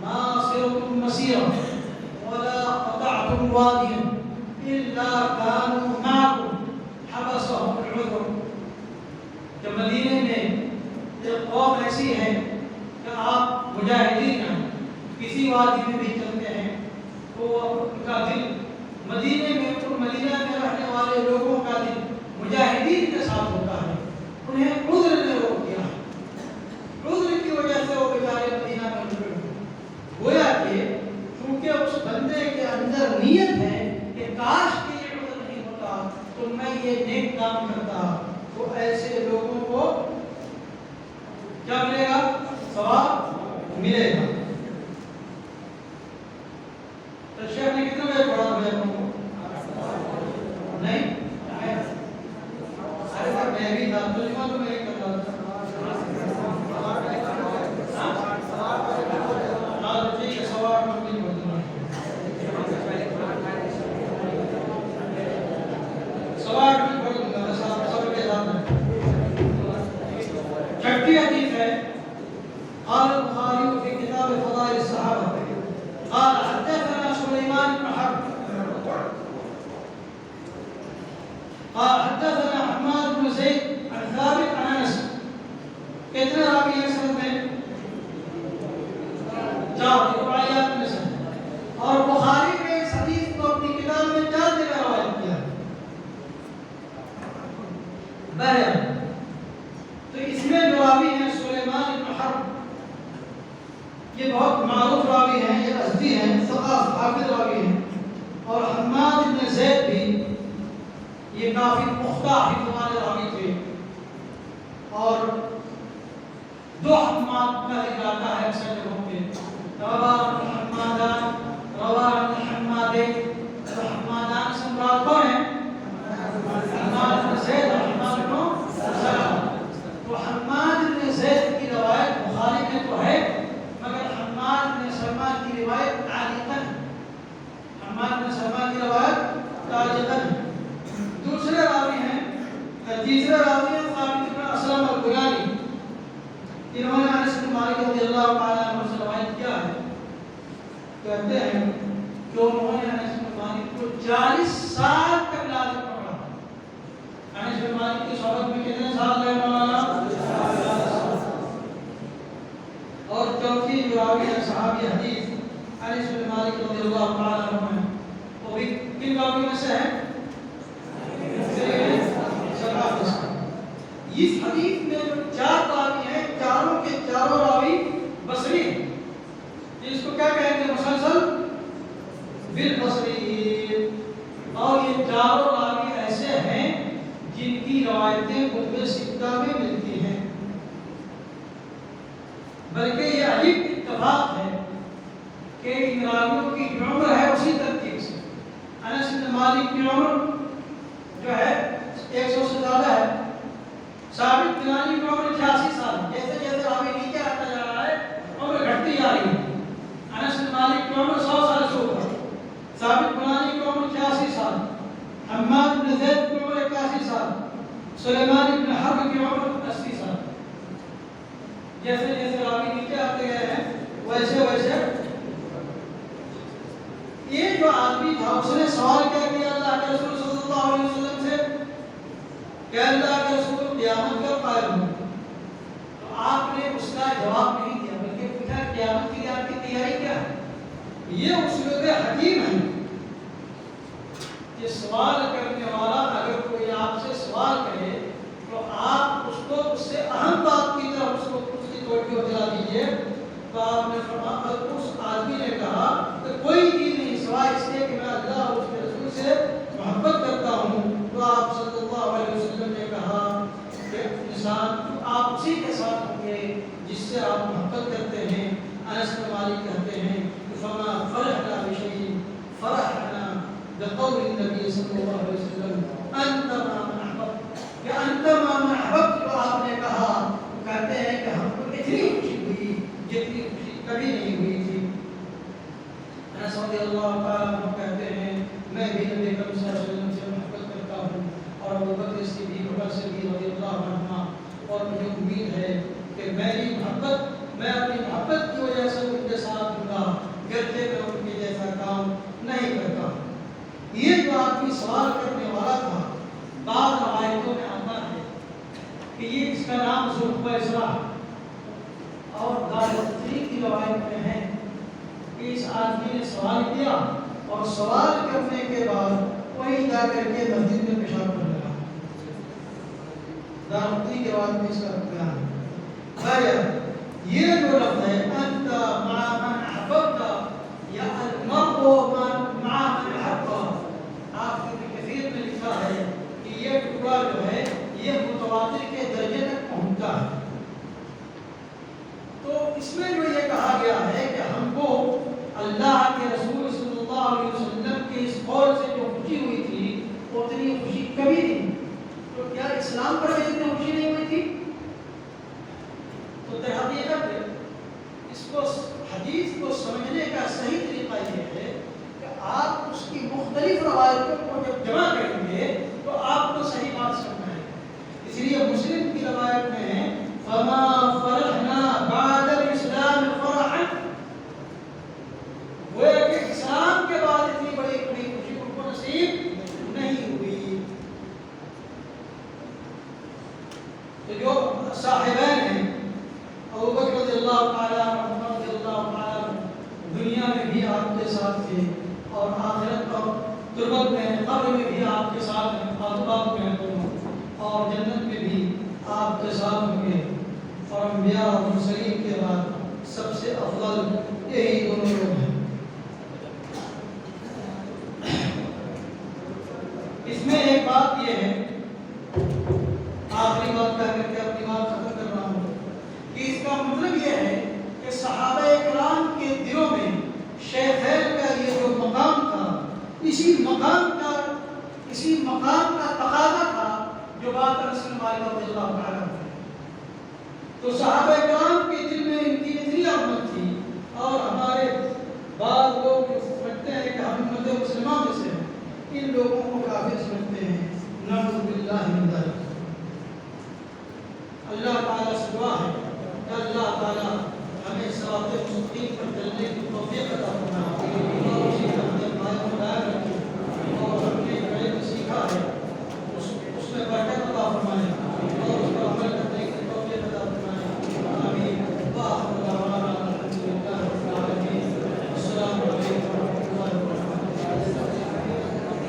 [SPEAKER 1] ما سرتم مسیرا ولا قطعتم وادیا الا كانوا معكم حبسهم العذر۔ کہ مدینے میں ایک قوم ایسی ہے کہ آپ مجاہدین ہیں، کسی وادی میں بھی چلتے ہیں تو ان کا دل مدینے میں رہنے والے لوگوں کا دل مجاہدین کے ساتھ ہوتا ہے، انہیں عذر نے روک دیا، عذر کی وجہ سے وہ بیچارے مدینہ میں رکے ہوئے۔ گویا کہ چونکہ اس بندے کے اندر نیت ہے کہ کاش کہ یہ عذر نہیں ہوتا تو میں یہ نیک کام کرتا، تو ایسے لوگوں کو کیا ملے گا؟ ثواب ملے گا۔ تو شیخ نے قال البخاري في كتاب فضائل الصحابة قال حدثنا سليمان بن حرب قال حدثنا حماد بن زيد عن ثابت عن انس. کتنے راوی ہیں سند میں؟ 4 روایات میں سے. اور بخاری نے اس حدیث کو اپنی کتاب میں 4 جگہ روایت کیا. بہرحال تو اس میں جو راوی ہیں سلیمان بن حرب، یہ بہت معروف راوی ہیں، یہ ازدی ہیں، ثقاف حافظ راوی ہیں. اور حماد بن زید بھی یہ کافی پختہ حفظ والے راوی تھے. اور 2 حماد کا علاقہ ہے اکثر جگہوں پہ، روان حمادان، روان حمادین. تو حمادان سے مراد کون ہے؟ حماد بن زید اور حماد بن سلمہ. تو حماد بن زید کی روایت بخاری میں تو ہے، مگر حماد بن سلمہ کی روایت تعلیقاً، حماد بن سلمہ کی روایت تعلیقاً. دوسرے راوی ہیں، تیسرے راوی ہیں ثابت بن اسلم البنانی. انہوں نے انس بن مالک رضی اللہ تعالیٰ عنہ سے روایت کیا ہے، کہتے ہیں کہ انہوں نے انس بن مالک کو 40 سال تک لازم پکڑا. انس بن مالک کی صحبت میں کتنے سال رہے مولانا؟ 40 سال. اور چوتھی جو راوی ہے صحابی حدیث انس بن مالک رضی اللہ تعالیٰ عنہ ہیں، وہ بھی کن راوی میں سے ہیں؟ اس حدیث میں جو 4 راوی ہیں، چاروں کے چاروں راوی بصری ہیں. اس کو کیا کہیں گے؟ مسلسل بالبصری. اور یہ چاروں راوی ایسے ہیں جن کی روایتیں کتب ستہ میں ملتی ہیں. بلکہ یہ عجیب اتفاق ہے کہ ان راویوں کی جو عمر ہے اسی ترتیب سے. انس بن مالک کی عمر جو ہے 100 سے زیادہ ہے. ثابت بنانی کی عمر 86 سال. جیسے جیسے راوی نیچے آتا جا رہا ہے عمر گھٹتی جا رہی ہے. انس بن مالک کی عمر 100 سال سے اوپر، ثابت بنانی کی عمر 86 سال، حماد بن زید کی عمر 81 سال، سلیمان بن حرب کی عمر 80 سال. جیسے جیسے راوی نیچے آتے گئے ہیں ویسے ویسے. یہ جو آدمی تھا اس نے سوال کیا اللہ کے رسول صلی اللہ علیہ وسلم سے کہ اللہ کے رسول قیامت کب قائم ہوگی؟ تو آپ نے اس کا جواب نہیں دیا، بلکہ پوچھا قیامت کے لیے آپ کی تیاری کیا ہے؟ یہ اسلوب حکیم ہے کہ سوال کرنے والا اگر کوئی آپ سے سوال کرے تو آپ اس کو اس سے اہم بات کی طرف اس کو اس کی توجہ دلا دیجیے. تو آپ نے فرمایا، اس آدمی نے کہا کہ کوئی چیز نہیں سوائے اس کے کہ میں اللہ اور اس کے رسول سے محبت کرتا ہوں. تو آپ صلی اللہ علیہ وسلم نے کہا کہ انسان آپ اسی کے ساتھ ہوں گے جس سے آپ محبت کرتے ہیں. انس بن مالک کہتے ہیں فما فرحنا بشيء فرحنا بقول النبي صلی اللہ علیہ وسلم انت ما من احببت، کہ انت ما من احببت. تو آپ نے کہا، کہتے ہیں کہ ہم کو اتنی خوشی ہوئی جتنی خوشی کبھی نہیں ہوئی تھی. انس رضی اللہ تعالیٰ عنہ کہتے ہیں میں بھی نبی کریم صلی اللہ علیہ وسلم سے محبت کرتا ہوں اور ابوبکر صدیق عمر صدیق رضی اللہ عنہ. اور مجھے امید ہے کہ میری محبت، میں اپنی محبت کی وجہ سے ان کے ساتھ ہوں گا، گرچہ میں ان کے جیسا کام نہیں کرتا. یہ جو آدمی سوال کرنے والا تھا، بعض روایتوں میں آتا ہے کہ یہ اس کا نام ذوالخویسرہ، اور دارقطنی کی روایت میں ہے کہ اس آدمی نے سوال کیا اور سوال کرنے کے بعد وہیں جا کر کے مسجد میں پیشاب کرنے لگا. دارقطنی کی روایت میں اس کا بیان ہے. یہ جو لفظ ہے انت مع من احببت یا المرء مع من احب، آپ ابن کثیر میں لکھا ہے کہ یہ ٹکڑا جو ہے یہ متواتر کے درجے تک پہنچتا ہے. تو اس میں جو یہ کہا گیا ہے کہ ہم کو اللہ کے رسول صلی اللہ علیہ وسلم کے اس قول سے جو خوشی ہوئی تھی اتنی خوشی کبھی نہیں. تو کیا اسلام پر بھی اتنی خوشی نہیں ہوئی تھی؟ تو در حقیقت اس کو حدیث کو سمجھنے کا صحیح طریقہ یہ ہے کہ آپ اس کی مختلف روایتوں کو جب جمع کریں گے تو آپ کو صحیح بات سمجھنا ہے. اس لیے مسلم کی روایت میں فما فرحنا بعد ساتھ تھے اور آخرت اور تربت میں قبر میں بھی آپ کے ساتھ ہیں، عاقبات میں دونوں، اور جنت میں بھی آپ کے ساتھ ہوں گے۔ اور انبیاء اور مرسلین کے بعد سب سے افضل یہی دونوں لوگ ہیں۔ اس میں ایک بات یہ ہے، آخری بات کہہ کر کے اپنی بات ختم کر رہا ہوں، کہ اس کا مطلب یہ ہے کہ صحابہ کرام کے دلوں میں شیخین کا یہ جو مقام تھا، اسی مقام کا تقاضا تھا جو بات رسول مالک رضی اللہ تعالیٰ عنہ۔ تو صحابہ کرام کے دل میں ان کی اتنی عظمت تھی، اور ہمارے بعض لوگ سمجھتے ہیں کہ ہم امت مسلمہ میں سے ہیں، ان لوگوں کو کافر سمجھتے ہیں، نعوذ باللہ من ذلک۔ اللہ تعالیٰ سے دعا ہے کہ اللہ تعالیٰ ہمیں صراط مستقیم پر چلنے کی توفیق عطا فرمائے۔